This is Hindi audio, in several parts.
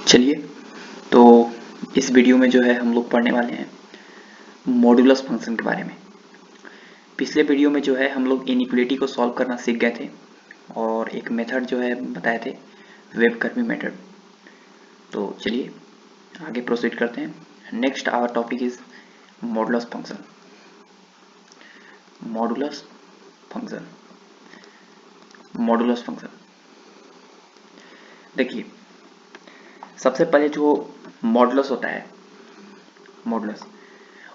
चलिए, तो इस वीडियो में जो है हम लोग पढ़ने वाले हैं मॉडुलस फंक्शन के बारे में। पिछले वीडियो में जो है हम लोग इनइक्वालिटी को सॉल्व करना सीख गए थे और एक मेथड जो है बताए थे, वेब कर्मी मेथड। तो चलिए आगे प्रोसीड करते हैं। Next our topic is modulus function. Modulus function, modulus function देखिए, सबसे पहले जो मॉडुलस होता है, मॉडुलस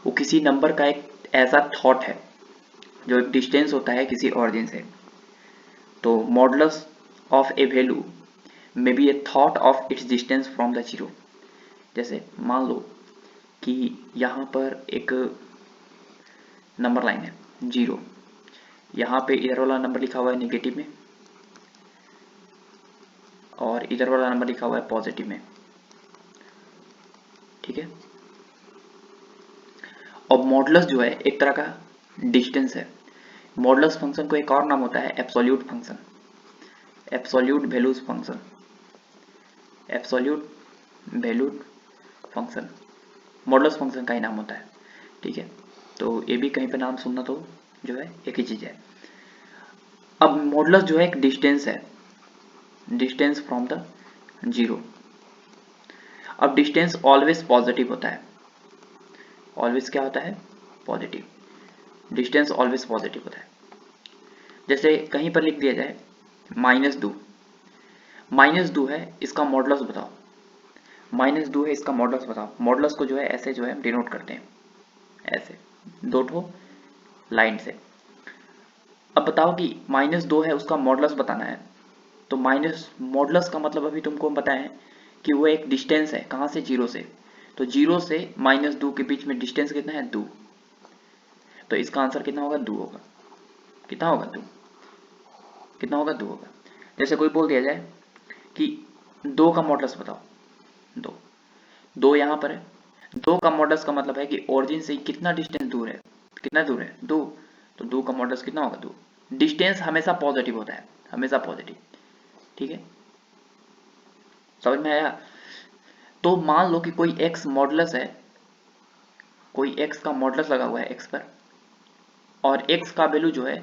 वो किसी नंबर का एक ऐसा थॉट है जो एक डिस्टेंस होता है किसी ऑरिजिन से। तो modulus of A value may be A thought of its distance from the zero. जैसे मान लो कि यहाँ पर एक नंबर लाइन है जीरो, यहाँ पे इधर वाला नंबर लिखा हुआ है नेगेटिव में और इधर वाला नंबर लिखा हुआ है पॉजिटिव में, ठीक है। और मॉडुलस जो है एक तरह का डिस्टेंस है। मॉडुलस फंक्शन को एक और नाम होता है absolute function, absolute values function, absolute valued function modulus function का ही नाम होता है, ठीक है। तो ये भी कहीं पे नाम सुनना तो जो है एक ही चीज है। अब मॉडुलस जो है एक डिस्टेंस है, डिस्टेंस फ्रॉम द जीरो। अब डिस्टेंस ऑलवेज पॉजिटिव होता है, ऑलवेज क्या होता है, पॉजिटिव। डिस्टेंस ऑलवेज पॉजिटिव होता है। जैसे कहीं पर लिख दिया जाए -2, -2 है, इसका मॉडुलस बताओ, -2 है, इसका मॉडुलस बताओ। मॉडुलस को जो है ऐसे जो है डिनोट करते हैं, ऐसे दो ठो लाइन से। अब बताओ कि -2 है, उसका मॉडुलस बताना है। तो माइनस मॉडुलस का मतलब अभी तुमको बताएं कि वो एक डिस्टेंस है, कहाँ से, जीरो से। तो जीरो से -2 के बीच में डिस्टेंस कितना है, 2। तो इसका आंसर कितना होगा, 2 होगा। कितना होगा, 2। कितना होगा, 2 होगा। जैसे कोई बोल दिया जाए कि 2 का मॉडुलस बताओ, 2, 2 यहाँ पर है। 2 का मॉडुलस का मतलब है कि ओरिजिन से कितना डिस्टेंस दूर है, कितना दूर है, 2। तो 2 का मॉडुलस कितना होगा, 2। डिस्टेंस हमेशा पॉजिटिव होता है, हमेशा पॉजिटिव, ठीक है। समझ में आया। तो मान लो कि कोई x मॉडुलस है, कोई x का मॉडुलस लगा हुआ है x पर, और x का वैल्यू जो है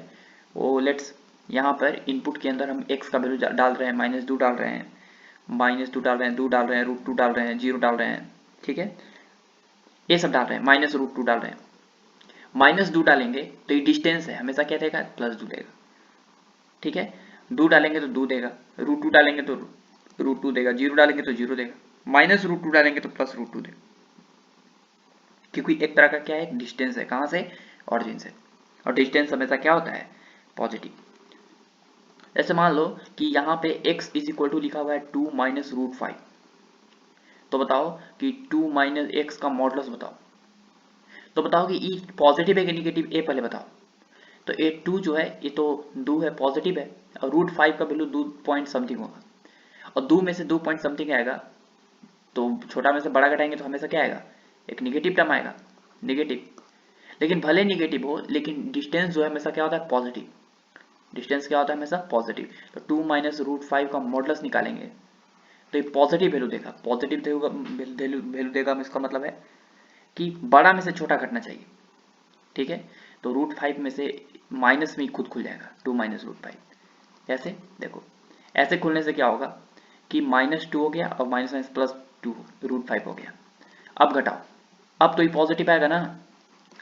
वो लेट्स यहाँ पर इनपुट के अंदर हम x का वैल्यू डाल रहे हैं, -2 डाल रहे हैं, -2 डाल रहे हैं, 2 डाल रहे हैं, √2 डाल रहे हैं, 0 डाल रहे हैं, ठीक है। ये सब डाल रहे हैं, -√2 डाल रहे हैं। -2 डालेंगे तो ये डिस्टेंस है, हमेशा क्या देगा, +2 देगा, ठीक है। 2 डालेंगे तो 2 देगा, √2 डालेंगे तो √2 देगा, 0 डालेंगे तो 0 देगा, -√2 डालेंगे तो +√2 देगा। क्योंकि एक तरह का क्या है, डिस्टेंस है, कहां से, ऑरिजिन से। और डिस्टेंस हमेशा क्या होता है, पॉजिटिव। जैसे मान लो कि यहाँ पे x इज इक्वल टू लिखा हुआ है 2 - √5। तो बताओ कि 2 - x का मॉडुलस बताओ। तो बताओ कि ई पॉजिटिव है कि निगेटिव, ए पहले बताओ। तो ए 2 जो है ये तो 2 है, पॉजिटिव है, और √5 का वैल्यू 2 पॉइंट समथिंग होगा, और 2 में से 2 पॉइंट समथिंग आएगा तो छोटा में से बड़ा घटाएंगे तो हमेशा क्या आएगा, एक निगेटिव टर्म आएगा, निगेटिव। लेकिन भले निगेटिव हो, लेकिन डिस्टेंस जो है हमेशा क्या होता है, पॉजिटिव। डिस्टेंस क्या होता है, हमेशा पॉजिटिव। तो 2 - √5 का मॉडुलस निकालेंगे तो ये पॉजिटिव वैल्यू देगा, पॉजिटिव वैल्यू देगा। इसका मतलब है कि बड़ा में से छोटा घटना चाहिए, ठीक है। तो √5 में से माइनस में ही खुद खुल जाएगा, 2 - √5। ऐसे देखो, ऐसे खुलने से क्या होगा कि -2 हो गया और माइनस माइनस +2 √5 हो गया। अब घटाओ, अब तो ये पॉजिटिव आएगा ना,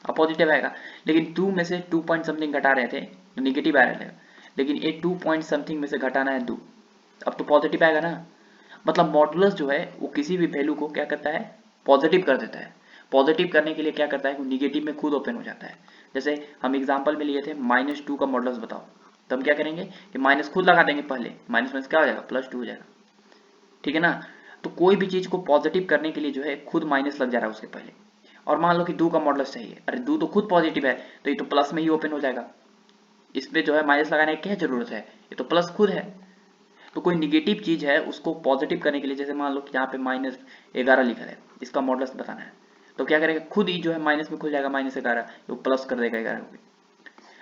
अब पॉजिटिव आएगा। लेकिन 2 में से 2 पॉइंट समथिंग घटा रहे थे तो निगेटिव आ रहे थे, लेकिन ये 2 पॉइंट समथिंग में से घटाना है 2, अब तो पॉजिटिव आएगा ना। मतलब मॉडुलस जो है वो किसी भी वैल्यू को क्या करता है, पॉजिटिव कर देता है। पॉजिटिव करने के लिए क्या करता है, वो निगेटिव में खुद ओपन हो जाता है। जैसे हम एग्जांपल में लिए थे -2 का मॉडुलस बताओ, तो हम क्या करेंगे कि माइनस खुद लगा देंगे, पहले माइनस माइनस क्या हो जाएगा, +2 हो जाएगा, ठीक है ना। तो कोई भी चीज को पॉजिटिव करने के लिए जो है खुद माइनस लग जा रहा है उसके पहले। और मान लो कि 2 का मॉडुलस चाहिए, अरे 2 तो खुद पॉजिटिव है तो ये तो प्लस में ही ओपन हो जाएगा, इसमें जो है माइनस लगाने की क्या जरूरत है, ये तो प्लस खुद है। तो कोई निगेटिव चीज है उसको पॉजिटिव करने के लिए, जैसे मान लो कि यहाँ पे -11 लिखा है, इसका मॉडुलस बताना है, तो क्या करेगा, खुद ही जो है माइनस में खुल जाएगा, -11 वो प्लस कर देगा 11 को।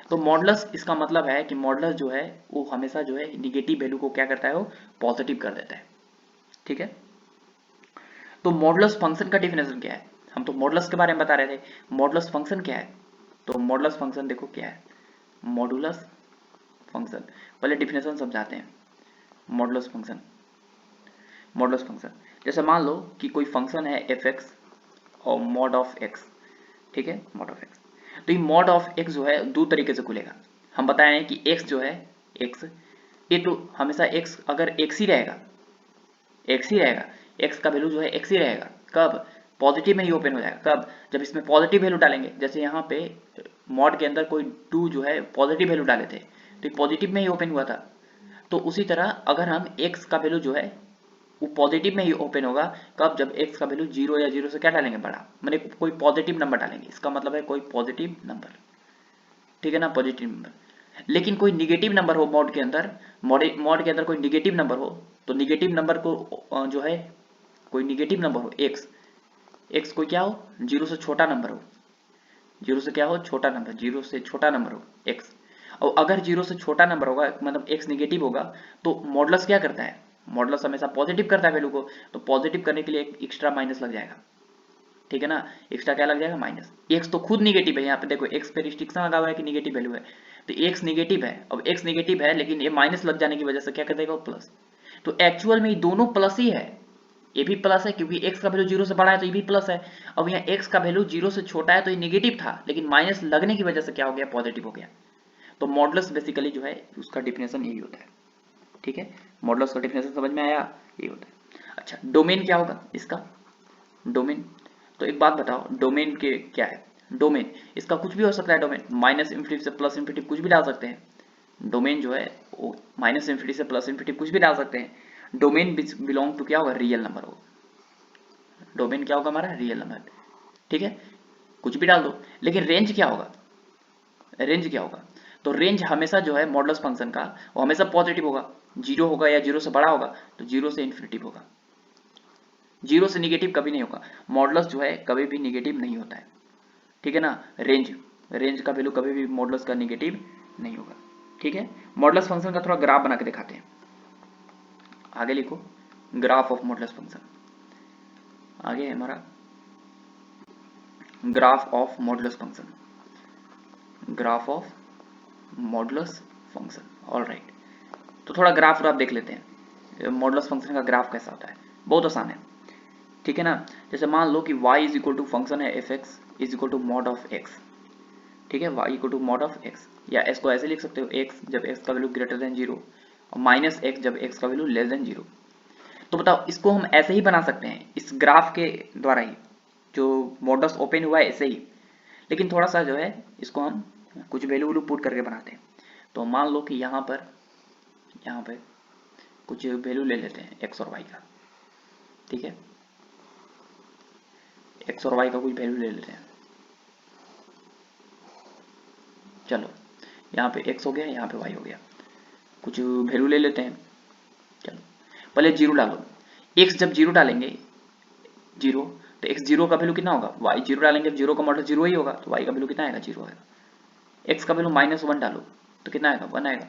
तो मॉडुलस इसका मतलब है कि मॉडुलस जो है वो हमेशा जो है निगेटिव वैल्यू को क्या करता है, वो पॉजिटिव कर देता है, ठीक है। तो मॉडुलस फंक्शन का डेफिनेशन क्या है, हम तो मॉडुलस के बारे में बता रहे थे, मॉडुलस फंक्शन क्या है, तो मॉडुलस फंक्शन देखो क्या है, मॉडुलस फंक्शन, पहले डेफिनेशन समझाते हैं। मॉडुलस फंक्शन, मॉडुलस फंक्शन जैसे मान लो कि कोई फंक्शन है एफ एक्स और मॉड ऑफ एक्स, ठीक है, मॉड ऑफ एक्स। तो ये मॉड ऑफ एक्स जो है दो तरीके से खुलेगा। हम बताए हैं कि एक्स जो है, एक्स ये तो हमेशा एक्स अगर एक्स ही रहेगा, एक्स ही रहेगा, एक्स का वैल्यू जो है एक्स ही रहेगा, कब, पॉजिटिव में ही ओपन हो जाएगा, कब, जब इसमें पॉजिटिव वैल्यू डालेंगे। जैसे यहाँ पे मॉड के अंदर कोई टू जो है पॉजिटिव वैल्यू डाले थे तो पॉजिटिव में ही ओपन हुआ था। तो उसी तरह अगर हम एक्स का वैल्यू जो है वो पॉजिटिव में ही ओपन होगा, कब, जब एक्स का वैल्यू जीरो या जीरो से क्या डालेंगे, बड़ा, मैंने कोई पॉजिटिव नंबर डालेंगे, इसका मतलब है कोई पॉजिटिव नंबर, ठीक है ना, पॉजिटिव नंबर। लेकिन कोई निगेटिव नंबर हो मॉड के अंदर, मॉड के अंदर कोई निगेटिव नंबर हो, तो निगेटिव नंबर को जो है कोई निगेटिव नंबर हो एक्स, एक्स कोई क्या हो, जीरो से छोटा नंबर हो, जीरो से क्या हो, छोटा नंबर, जीरो से छोटा नंबर हो एक्स। और अगर जीरो से छोटा नंबर होगा मतलब एक्स निगेटिव होगा, तो मॉडुलस क्या करता है, मॉडुलस हमेशा पॉजिटिव करता है वैल्यू को, तो पॉजिटिव करने के लिए एक एक्स्ट्रा माइनस लग जाएगा, ठीक है ना, एक्स्ट्रा क्या लग जाएगा, माइनस। एक्स तो खुद निगेटिव है, यहाँ पे देखो एक्स पे रिस्ट्रिक्शन लगा हुआ है कि निगेटिव वैल्यू है, तो एक्स निगेटिव है, अब एक्स निगेटिव है लेकिन ये माइनस लग जाने की वजह से क्या कर देगा, प्लस। तो एक्चुअल में ये दोनों प्लस ही है, ये भी प्लस है क्योंकि x का वैल्यू जीरो से बड़ा है तो ये भी प्लस है। अब यहाँ x का वैल्यू जीरो से छोटा है तो ये नेगेटिव था, लेकिन माइनस लगने की वजह से क्या हो गया, पॉजिटिव हो गया। तो मॉडुलस बेसिकली जो है उसका डिफिनेशन यही होता है, ठीक है, मॉडुलस का डिफिनेशन समझ में आया, ये होता है। अच्छा, डोमेन क्या होगा इसका, डोमेन, तो एक बात बताओ डोमेन के क्या है, डोमेन इसका कुछ भी हो सकता है, डोमेन माइनस इन्फिनिटी से प्लस इन्फिनिटी कुछ भी डाल सकते हैं, डोमेन जो है वो माइनस इन्फिनिटी से प्लस इन्फिनिटी कुछ भी डाल सकते हैं। डोमेन बिलोंग टू क्या होगा, रियल नंबर होगा, डोमेन क्या होगा हमारा, रियल नंबर, ठीक है, कुछ भी डाल दो। लेकिन रेंज क्या होगा, रेंज क्या होगा, तो रेंज हमेशा जो है मॉडुलस फंक्शन का वो हमेशा पॉजिटिव होगा, जीरो होगा या जीरो से बड़ा होगा, तो जीरो से इन्फिनिटी होगा, जीरो से निगेटिव कभी नहीं होगा, मॉडुलस जो है कभी भी निगेटिव नहीं होता है, ठीक है ना, रेंज, रेंज का वैल्यू कभी भी मॉडुलस का निगेटिव नहीं होगा, ठीक है। मॉडुलस फंक्शन का थोड़ा ग्राफ बना के दिखाते हैं, आगे लिखो, ग्राफ ऑफ मॉडुलस फंक्शन, आगे है हमारा graph of modulus function, graph of modulus function, alright. तो थोड़ा ग्राफ आप देख लेते हैं, मॉडुलस फंक्शन का ग्राफ कैसा होता है, बहुत आसान है, ठीक है ना। जैसे मान लो कि y is equal to function है f x is equal to mod of x, ठीक है, y equal to mod of x, या s को ऐसे लिख सकते हो, x जब x का वैल्यू ग्रेटर देन जीरो और माइनस x जब x का वैल्यू लेस देन जीरो। तो बताओ इसको हम ऐसे ही बना सकते हैं इस ग्राफ के द्वारा ही, जो मॉडुलस ओपन हुआ है ऐसे ही, लेकिन थोड़ा सा जो है इसको हम कुछ वैल्यू पुट करके बनाते हैं। तो मान लो कि यहाँ पे कुछ वैल्यू ले लेते हैं x और y का, ठीक है, x और y का कुछ वैल्यू ले लेते हैं, चलो यहाँ पे x हो गया, यहाँ पे y हो गया, कुछ वैल्यू ले लेते हैं, चलो पहले जीरो डालो, x जब जीरो डालेंगे, जीरो, तो x जीरो का वैल्यू कितना होगा, y जीरो डालेंगे, जीरो का मॉडल जीरो ही होगा, तो y का वैल्यू कितना आएगा, जीरो आएगा। x का वैल्यू माइनस वन डालो तो कितना आएगा, वन आएगा,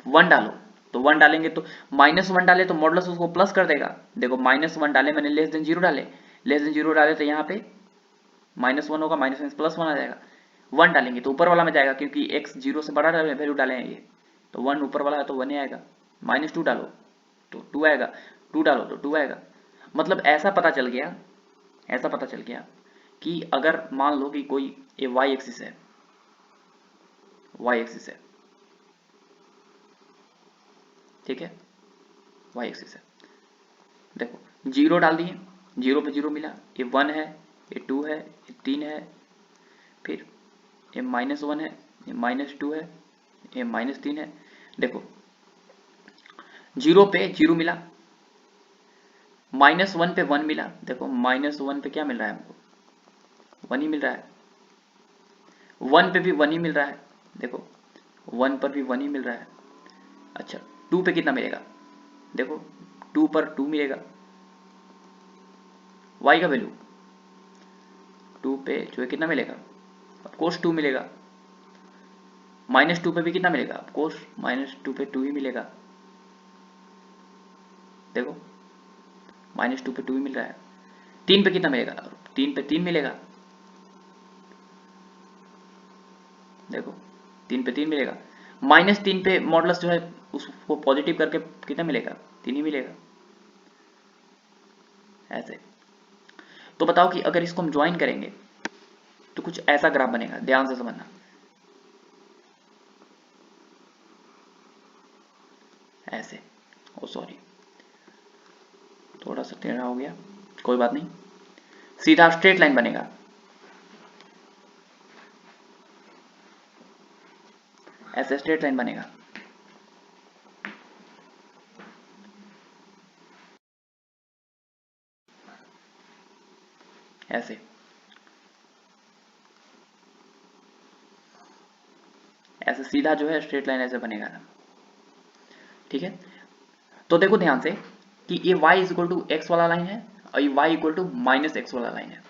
वन डालो तो वन डालेंगे, तो माइनस वन डाले तो मॉडुलस उसको प्लस कर देगा, देखो माइनस वन डाले मैंने, लेस देन जीरो डाले, लेस देन जीरो डाले तो यहाँ पे माइनस वन होगा, माइनस वन प्लस वन आ जाएगा, वन डालेंगे तो ऊपर वाला में जाएगा क्योंकि x जीरो से बड़ा वैल्यू डाले हैं ये, तो वन ऊपर वाला है तो वन ही आएगा, माइनस टू डालो तो टू आएगा, टू डालो तो टू आएगा। मतलब ऐसा पता चल गया, ऐसा पता चल गया कि अगर मान लो कि कोई ये y एक्सिस है, y एक्सिस है, ठीक है, y एक्सिस है, देखो जीरो डाल दिए, जीरो पे जीरो मिला, ये वन है, ये टू है, ये तीन है, फिर ये माइनस वन है, ये माइनस टू है, ये माइनस तीन है, देखो जीरो पे जीरो मिला, माइनस वन पे वन मिला, देखो माइनस वन पे क्या मिल रहा है हमको, वन ही मिल रहा है, वन पे भी वन ही मिल रहा है, देखो वन पर भी वन ही मिल रहा है। अच्छा टू पे कितना मिलेगा, देखो टू पर टू मिलेगा, y का वैल्यू टू पे जो है कितना मिलेगा, ऑफकोर्स टू मिलेगा, माइनस टू पे भी कितना मिलेगा, ऑफकोर्स माइनस टू पे टू ही मिलेगा, देखो माइनस टू पे टू ही मिल रहा है। 3 पे कितना मिलेगा, 3 पे 3 मिलेगा, देखो 3 पे 3 मिलेगा, -3 पे मॉडुलस जो है उसको पॉजिटिव करके कितना मिलेगा, 3 ही मिलेगा। ऐसे तो बताओ कि अगर इसको हम ज्वाइन करेंगे तो कुछ ऐसा ग्राफ बनेगा, ध्यान से समझना। ऐसे, ओ सॉरी थोड़ा सा टेढ़ा हो गया, कोई बात नहीं, सीधा स्ट्रेट लाइन बनेगा, ऐसे स्ट्रेट लाइन बनेगा। ऐसे ऐसे सीधा जो है स्ट्रेट लाइन ऐसे बनेगा, ठीक है। तो देखो ध्यान से कि ये y is equal to x वाला लाइन है और ये y इक्वल टू -x वाला लाइन है,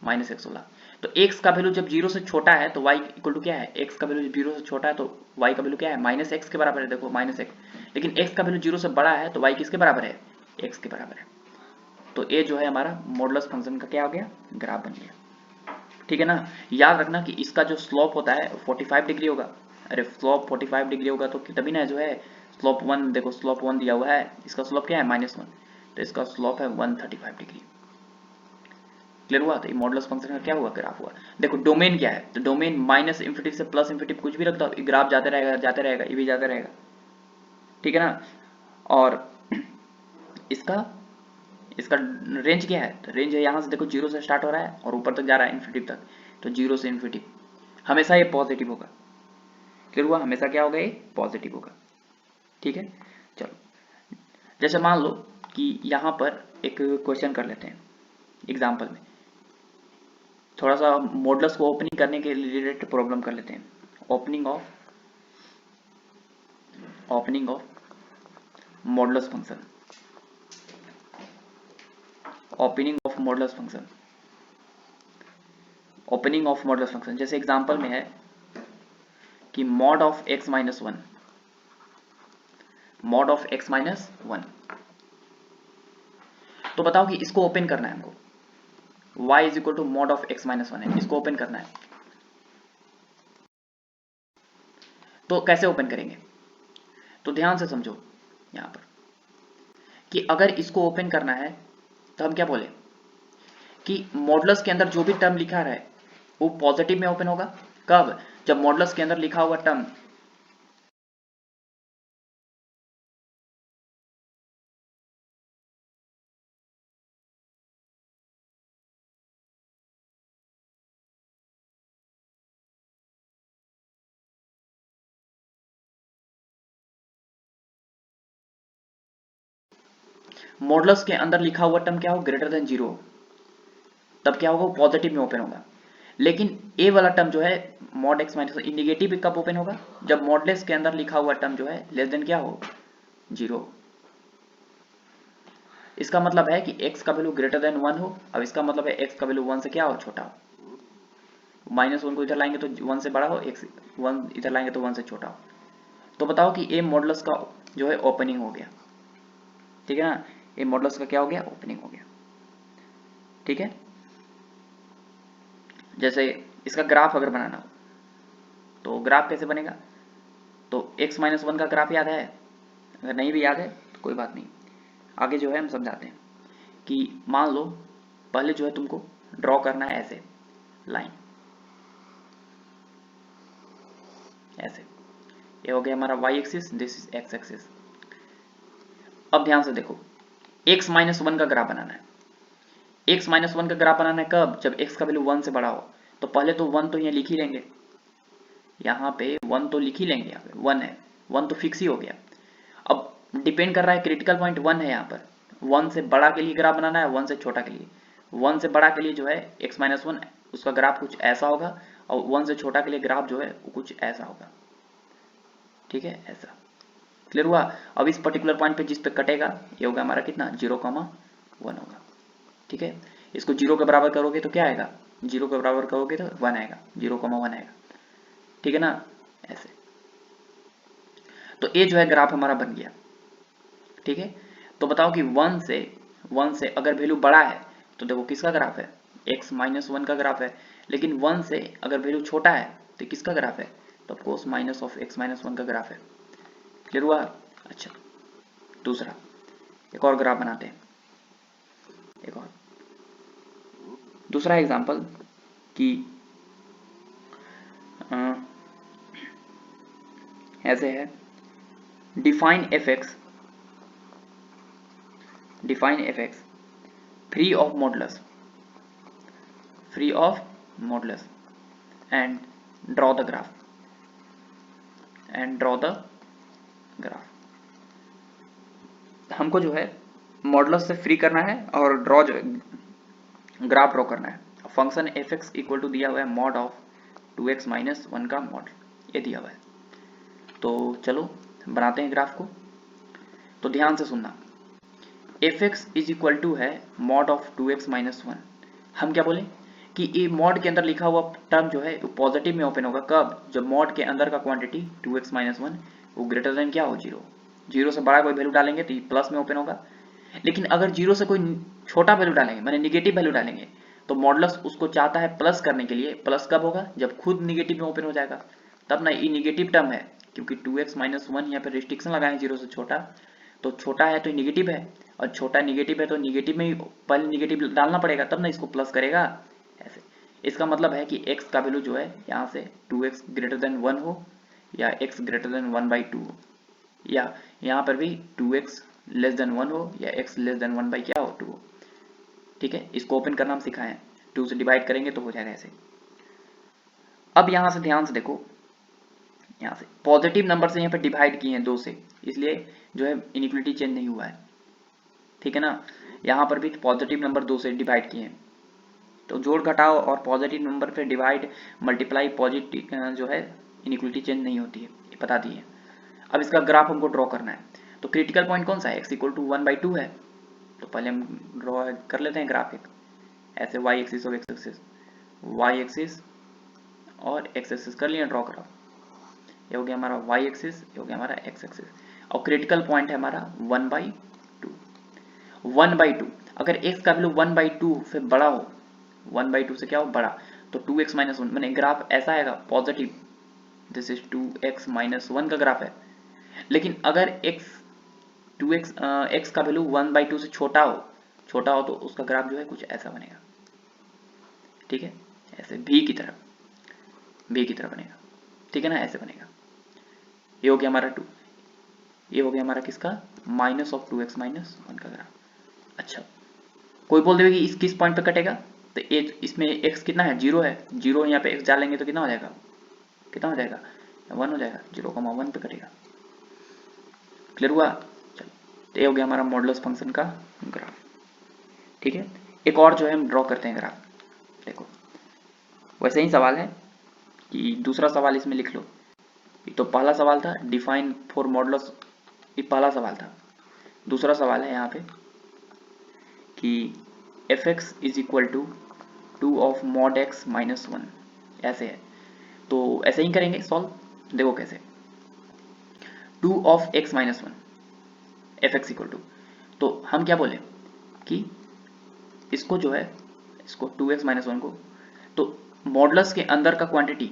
-x वाला। तो x का वैल्यू जब 0 से छोटा है तो y इक्वल टू क्या है, x का वैल्यू जब 0 से छोटा है तो y का वैल्यू क्या है, -x के बराबर है, देखो -x। लेकिन x का वैल्यू 0 से बड़ा है तो y किसके बराबर है, x के बराबर है। तो ये जो है हमारा मॉडुलस फंक्शन का क्या हो गया, ग्राफ बन गया, ठीक है ना। याद रखना कि इसका जो स्लोप होता है 45 डिग्री होगा। अरे स्लोप 45 डिग्री होगा तो तभी ना जो है स्लोप 1, देखो स्लोप 1 दिया हुआ है, इसका स्लोप क्या है -1, तो इसका स्लोप है 135 डिग्री। क्लियर हुआ। तो ये मॉडुलस फंक्शन का क्या हुआ, ग्राफ हुआ। देखो डोमेन क्या है, तो डोमेन -∞ से +∞ कुछ भी रख दो, ग्राफ जाते रहेगा, ये भी जाता रहेगा, ठीक है ना। और इसका इसका रेंज क्या है, तो रेंज है यहाँ से देखो 0 से स्टार्ट हो रहा है और ऊपर तक जा रहा है इन्फिनिटी तक, तो 0 से इन्फिनिटी हमेशा ये पॉजिटिव होगा। क्लियर हुआ, हमेशा क्या होगा, ये पॉजिटिव होगा, ठीक है। चलो जैसे मान लो कि यहाँ पर एक क्वेश्चन कर लेते हैं एग्जाम्पल में, थोड़ा सा मॉडुलस को ओपनिंग करने के रिलेटेड प्रॉब्लम कर लेते हैं। Opening of modulus function, opening of modulus function, opening of modulus function. जैसे एग्जांपल में है कि mod of x minus 1, mod of x minus 1, तो बताओ कि इसको ओपन करना है हमको, y is equal to mod of x minus 1 है, इसको ओपन करना है। तो कैसे ओपन करेंगे, तो ध्यान से समझो यहां पर कि अगर इसको ओपन करना है तो हम क्या बोले कि मॉडुलस के अंदर जो भी टर्म लिखा रहा है वो पॉजिटिव में ओपन होगा। कब, जब मॉडुलस के अंदर लिखा हुआ टर्म मॉडुलस के अंदर लिखा हुआ टर्म क्या हो, ग्रेटर देन 0, तब क्या होगा, पॉजिटिव में ओपन होगा। लेकिन ए वाला टर्म जो है मॉड x माइनस निगेटिव कब ओपन होगा, जब मॉडुलस के अंदर लिखा हुआ टर्म जो है लेस देन क्या हो, 0। इसका मतलब है कि x का वैल्यू ग्रेटर देन 1 हो। अब इसका मतलब है x का वैल्यू 1 से क्या हो, छोटा हो। -1 को इधर लाएंगे तो 1 से बड़ा हो, x 1 इधर लाएंगे तो 1 से छोटा हो। तो बताओ कि ए मॉडुलस का जो है ओपनिंग हो गया, ठीक है ना। ए मॉडुलस का क्या हो गया, ओपनिंग हो गया, ठीक है। जैसे इसका ग्राफ अगर बनाना हो तो ग्राफ कैसे बनेगा, तो x माइनस 1 का ग्राफ याद है, अगर नहीं भी याद है तो कोई बात नहीं, आगे जो है हम समझाते हैं कि मान लो पहले जो है तुमको ड्रॉ करना है ऐसे लाइन, ऐसे, ये हो गया हमारा y axis, this is x axis. अब ध्यान से देखो x माइनस 1 का ग्राफ बनाना है, x माइनस 1 का ग्राफ बनाना है कब, जब x का वैल्यू 1 से बड़ा हो। तो पहले तो 1 तो यहाँ लिख ही लेंगे, यहाँ पे 1 तो लिख ही लेंगे, यहाँ पे 1 है, 1 तो फिक्स ही हो गया। अब डिपेंड कर रहा है, क्रिटिकल पॉइंट 1 है यहाँ पर, 1 से बड़ा के लिए ग्राफ बनाना है, 1 से छोटा के लिए। 1 से बड़ा के लिए जो है x माइनस 1 उसका ग्राफ कुछ ऐसा होगा, और 1 से छोटा के लिए ग्राफ जो है वो कुछ ऐसा होगा, ठीक है, ऐसा। क्लियर हुआ। अब इस पर्टिकुलर पॉइंट पे जिस पे कटेगा ये होगा हमारा कितना, 0,1 होगा, ठीक है। इसको 0 के बराबर करोगे तो क्या आएगा, 0 के बराबर करोगे तो 1 आएगा, 0,1 आएगा, ठीक है ना, ऐसे। तो ये जो है ग्राफ हमारा बन गया, ठीक है। तो बताओ कि 1 से अगर वैल्यू बड़ा है तो देखो किसका ग्राफ है, x माइनस वन का ग्राफ है, लेकिन 1 से अगर वैल्यू छोटा है तो किसका ग्राफ है, तो of course minus of x minus one का ग्राफ है। क्लियर हुआ? अच्छा, दूसरा एक और ग्राफ बनाते हैं, एक और दूसरा एग्जांपल कि ऐसे है, define F x free of modulus and draw the graph हमको जो है मॉडुलस से फ्री करना है और ग्राफ ड्रॉ करना है। Function f x equal to दिया हुआ है mod of 2x minus one का मॉड, ये दिया हुआ है। तो चलो बनाते हैं ग्राफ को। तो ध्यान से सुनना, f x is equal to है mod of 2x minus one. हम क्या बोले कि ये मॉड के अंदर लिखा हुआ टर्म जो है पॉजिटिव में ओपन होगा, कब, जब मॉड के अंदर का क्वांटिटी 2x माइनस वन वो ग्रेटर देन क्या हो, जीरो। जीरो से बड़ा कोई वैल्यू डालेंगे तो ये प्लस में ओपन होगा, लेकिन अगर जीरो से कोई छोटा वैल्यू डालेंगे, माने निगेटिव वैल्यू डालेंगे, तो मॉडुलस उसको चाहता है प्लस करने के लिए। प्लस कब होगा, जब खुद निगेटिव में ओपन हो जाएगा, तब ना ये निगेटिव टर्म है, क्योंकि 2x माइनस वन यहाँ पे रिस्ट्रिक्शन लगाए जीरो से छोटा, तो छोटा है तो निगेटिव है, और छोटा निगेटिव है तो निगेटिव में ही पहले निगेटिव डालना पड़ेगा, तब ना इसको प्लस करेगा ऐसे। इसका मतलब है कि x का वैल्यू जो है यहाँ से 2x ग्रेटर देन 1 हो, या x ग्रेटर देन 1/2 हो, या यहाँ पर भी 2x लेस देन 1 हो, या x लेस देन 1 बाई क्या हो, 2 हो। ठीक है, इसको ओपन करना हम सिखाए हैं, 2 से डिवाइड करेंगे तो हो जाएगा ऐसे। अब यहाँ से ध्यान से देखो, यहाँ से पॉजिटिव नंबर से यहाँ पे डिवाइड किए हैं 2 से, इसलिए जो है इनइक्वालिटी चेंज नहीं हुआ है। ठीक है ना, यहाँ पर भी पॉजिटिव नंबर 2 से डिवाइड किए हैं, तो जोड़ घटाओ और पॉजिटिव नंबर पे डिवाइड मल्टीप्लाई पॉजिटिव जो है इनइक्वालिटी चेंज नहीं होती है, ये बता दिए। अब इसका ग्राफ हमको ड्रॉ करना है, तो क्रिटिकल पॉइंट कौन सा है, x इक्वल टू 1/2 है, तो पहले हम ड्रॉ कर लेते हैं ग्राफ एक ऐसे, y एक्सिस और x एक्सिस, y एक्सिस और x एक्सिस कर लिया, ड्रॉ करो। ये हो गया हमारा y एक्सिस, ये हो गया हमारा x एक्सिस, और क्रिटिकल पॉइंट है हमारा 1/2। 1/2 अगर x का वैल्यू 1/2 से बड़ा हो, 1/2 से क्या हो, बड़ा, तो 2x माइनस वन, मैंने ग्राफ ऐसा आएगा positive, this is 2x minus one का ग्राफ है। लेकिन अगर x का वैल्यू 1/2 से छोटा हो तो उसका ग्राफ जो है कुछ ऐसा बनेगा। ठीक है, ऐसे भी की तरह बनेगा। ठीक है ना, ऐसे बनेगा। ये हो गया हमारा 2, ये हो गया हमारा किसका, minus of 2x minus one का ग्राफ। अच्छा, कोई बोल देगा कि इस किस पॉइंट पे कटेगा, तो इसमें x कितना है, 0 है, 0 यहाँ पे x डालेंगे तो कितना हो जाएगा, 1 हो जाएगा, 0,1 पे कटेगा। क्लियर हुआ? चलो, तो ये हो गया हमारा मॉडुलस फंक्शन का ग्राफ। ठीक है, एक और जो है हम ड्रॉ करते हैं ग्राफ। देखो वैसे ही सवाल है कि दूसरा सवाल इसमें लिख लो। तो पहला सवाल था डिफाइन फॉर मॉडुलस, ये पहला सवाल था। दूसरा सवाल है यहाँ पे कि f x is equal to 2 of mod x minus one, ऐसे है। तो ऐसे ही करेंगे सॉल्व, देखो कैसे, 2 of x minus one f x equal to, तो हम क्या बोले कि इसको जो है, इसको 2x माइनस वन को, तो मॉडुलस के अंदर का क्वांटिटी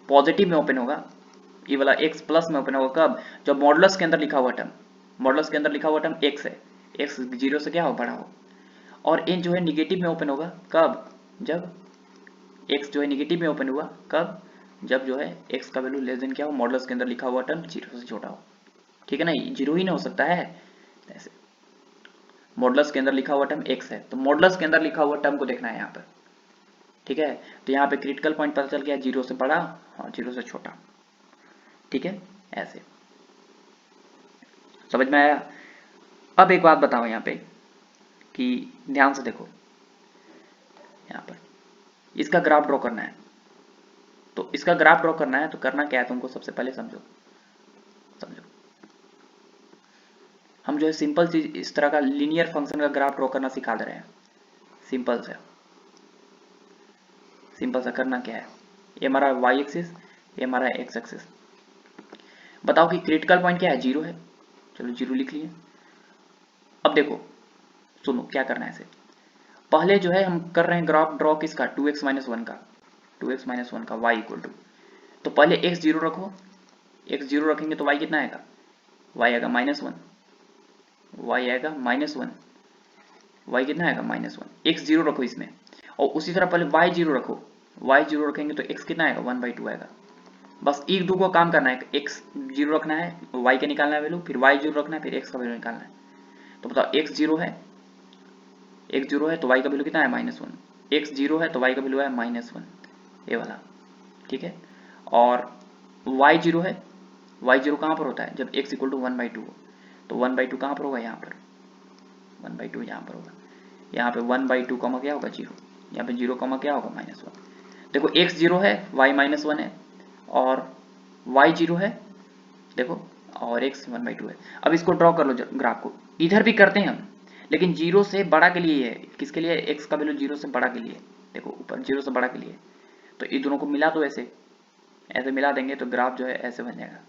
पॉजिटिव में ओपन होगा, ये वाला x प्लस में ओपन होगा, कब, जब मॉडुलस के अंदर लिखा हुआ टर्म x है, x 0 से क्या हो, बड़ा हो, और n जो है निगेटिव में ओपन होगा, कब, जब x जो है निगेटिव में ओपन हुआ, कब, जब जो है x का वैल्यू लेस देन क्या हो, मॉडुलस के अंदर लिखा हुआ टर्म 0 से छोटा हो। ठीक है ना, 0 ही ना हो सकता है ऐसे, मॉडुलस के अंदर लिखा हुआ टर्म x है, तो मॉडुलस के अंदर लिखा हुआ टर्म को देखना है यहाँ पर। ठीक है, तो यहाँ पे क्रिटिकल पॉइंट पता चल गया, 0 से बड़ा और 0 से छोटा। ठीक है, ऐसे समझ में आया? अब एक बात बताओ यहाँ पे कि ध्यान से देखो, यहाँ पर इसका ग्राफ ड्रॉ करना है, तो इसका ग्राफ ड्रॉ करना है तो करना क्या है तुमको, सबसे पहले समझो हम जो है सिंपल चीज इस तरह का लीनियर फंक्शन का ग्राफ ड्रॉ करना सिखा दे रहे हैं। सिंपल सा करना क्या है, ये हमारा y एक्सिस, ये हमारा x एक्सिस। बताओ कि क्रिटिकल पॉइंट क्या है, 0 है, चलो 0 लिख लिए। अब देखो सुनो क्या करना है इसे, पहले जो है हम कर रहे हैं ग्राफ ड्रॉ किसका, 2x माइनस वन का, 2x माइनस वन का y इक्वल टू, तो पहले x जीरो रखो, x जीरो रखेंगे तो y कितना आएगा, y आएगा माइनस वन, y आएगा माइनस वन, y कितना आएगा माइनस वन, x जीरो रखो इसमें, और उसी तरह पहले y जीरो रखो, y जीरो रखेंगे तो x कितना आएगा 1/2 आएगा। बस एक दो को काम करना है, x जीरो रखना है, y का निकालना है वैल्यू, फिर y जीरो रखना है, फिर x का वैल्यू निकालना है। तो बताओ x जीरो है, x जीरो है तो y का वैल्यू कितना है माइनस वन, x जीरो है तो y का वैल्यू है माइनस वन, ये वाला, ठीक है। और y जीरो है, y जीरो कहाँ पर होता है, जब x इक्वल टू 1/2 हो, तो 1/2 कहाँ पर होगा, यहाँ पर 1/2 यहाँ पर होगा, यहाँ पे 1/2 कॉमा क्या होगा जीरो, यहाँ पे जीरो कॉमा क्या होगा माइनस वन। देखो x जीरो है, y माइनस वन है, और y जीरो है देखो, और x 1/2 है। अब इसको ड्रॉ कर लो ग्राफ को, इधर भी करते हैं हम, लेकिन जीरो से बड़ा के लिए है, किसके लिए, x का वैल्यू जीरो से बड़ा के लिए, देखो ऊपर जीरो से बड़ा के लिए, तो इन दोनों को मिला दो, ऐसे ऐसे मिला देंगे तो ग्राफ जो है ऐसे बन जाएगा,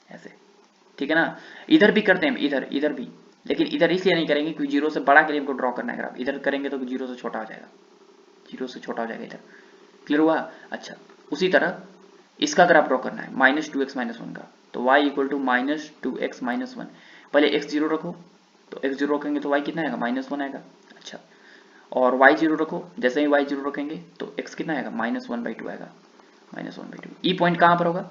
ऐसे, ठीक है ना। इधर भी करते हैं, इधर इधर भी, लेकिन इधर इसलिए नहीं करेंगे क्योंकि जीरो से बड़ा के लिए हमको ड्रॉ करना है ग्राफ, इधर करेंगे तो जीरो से छोटा हो जाएगा, जीरो से छोटा हो जाएगा इधर, क्लियर हुआ। अच्छा, उसी तरह इसका ग्राफ ड्रॉ करना है -2x माइनस वन का, तो y equal to -2x minus one, पहले x जीरो रखो, तो x जीरो रखेंगे तो y कितना आएगा माइनस वन आएगा। अच्छा, और y जीरो रखो, जैसे ही y जीरो रखेंगे तो x कितना आएगा -1/2 आएगा, -1/2। ई पॉइंट कहाँ पर होगा,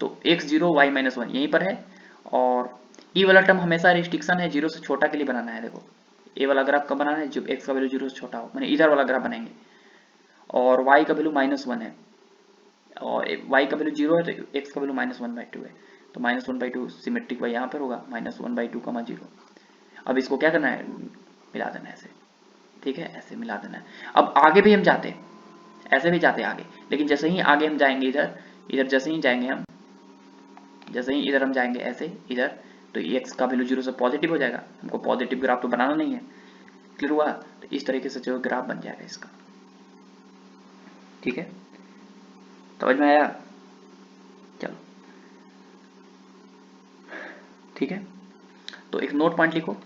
तो x zero y minus one यहीं पर है, और ई वाला टर्म हमेशा रिस्ट्रिक्शन है, जीरो से छोटा के लिए बनाना है। देखो ए वाला ग्राफ कब बनाना है, जब x का वैल्यू जीरो से छोटा हो, मैंने इधर वाला ग्राफ बनाएंगे, और y का वैल्यू -1 है, और y का वैल्यू जीरो है तो x का वैल्यू -1/2 है, तो -1/2 सिमेट्रिक y यहाँ पर होगा, -1/2 का जीरो। अब इसको क्या करना है, मिला देना है ऐसे, ठीक है, ऐसे मिला देना है। अब आगे भी हम जाते हैं, ऐसे भी जाते हैं आगे, लेकिन जैसे ही आगे हम जाएंगे इधर, इधर जैसे ही जाएंगे हम, जैसे ही इधर हम जाएंगे ऐसे इधर, तो x का वैल्यू जीरो से पॉजिटिव हो जाएगा, हमको पॉजिटिव ग्राफ तो बनाना नहीं है, क्लियर हुआ। तो इस तरीके से जो ग्राफ बन जाएगा इसका, ठीक है, समझ में आया, चलो ठीक है। तो एक नोट पॉइंट लिखो,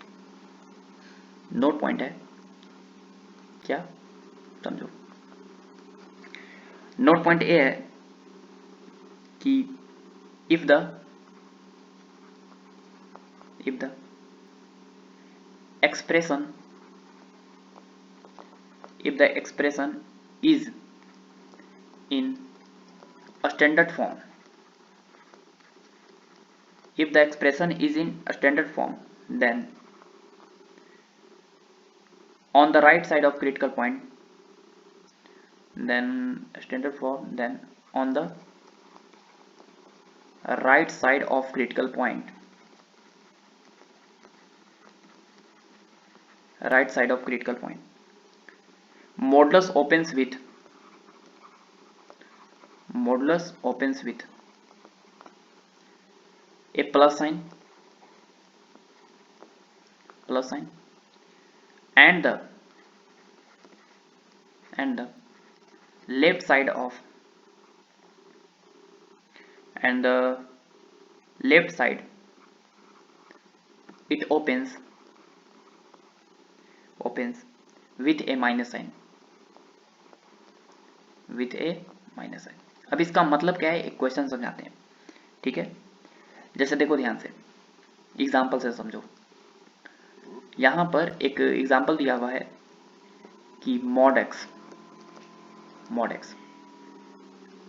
नोट पॉइंट है क्या, समझो, नोट पॉइंट ए है कि if the expression is in a standard form, if the expression is in a standard form, then on the right side of critical point, then standard form, then on the right side of critical point, right side of critical point, modulus opens with a plus sign, and the left side of, and the left side it opens with a minus sign, अब इसका मतलब क्या है, एक क्वेश्चन समझाते हैं, ठीक है। जैसे देखो ध्यान से, एग्जाम्पल से समझो, यहां पर एक एग्जाम्पल दिया हुआ है कि mod x,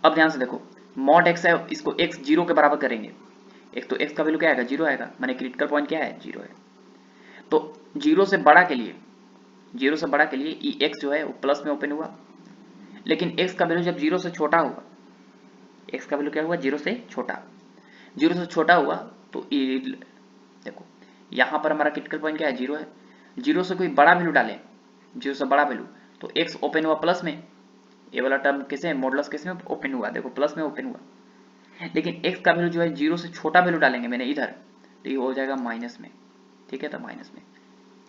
अब ध्यान से देखो, mod x है, इसको x जीरो के बराबर करेंगे, एक तो x का वैल्यू क्या आएगा, जीरो आएगा, माने क्रिटिकल पॉइंट क्या है, जीरो है। तो जीरो से बड़ा के लिए ई x जो है वो प्लस में ओपन हुआ, लेकिन x का वैल्यू जब जीरो से छोटा हुआ, x का वैल्यू क्या हुआ, जीरो से छोटा हुआ, तो देखो यहाँ पर हमारा क्रिटिकल पॉइंट क्या है, जीरो है, जीरो से कोई बड़ा वैल्यू डालें, जीरो से बड़ा वैल्यू, तो x ओपन हुआ प्लस में, ये वाला टर्म किसे, मॉडुलस किस में ओपन हुआ, देखो प्लस में ओपन हुआ, लेकिन x का वैल्यू जो है जीरो से छोटा वैल्यू डालेंगे मैंने इधर, तो ये हो जाएगा माइनस में, ठीक है, तो माइनस में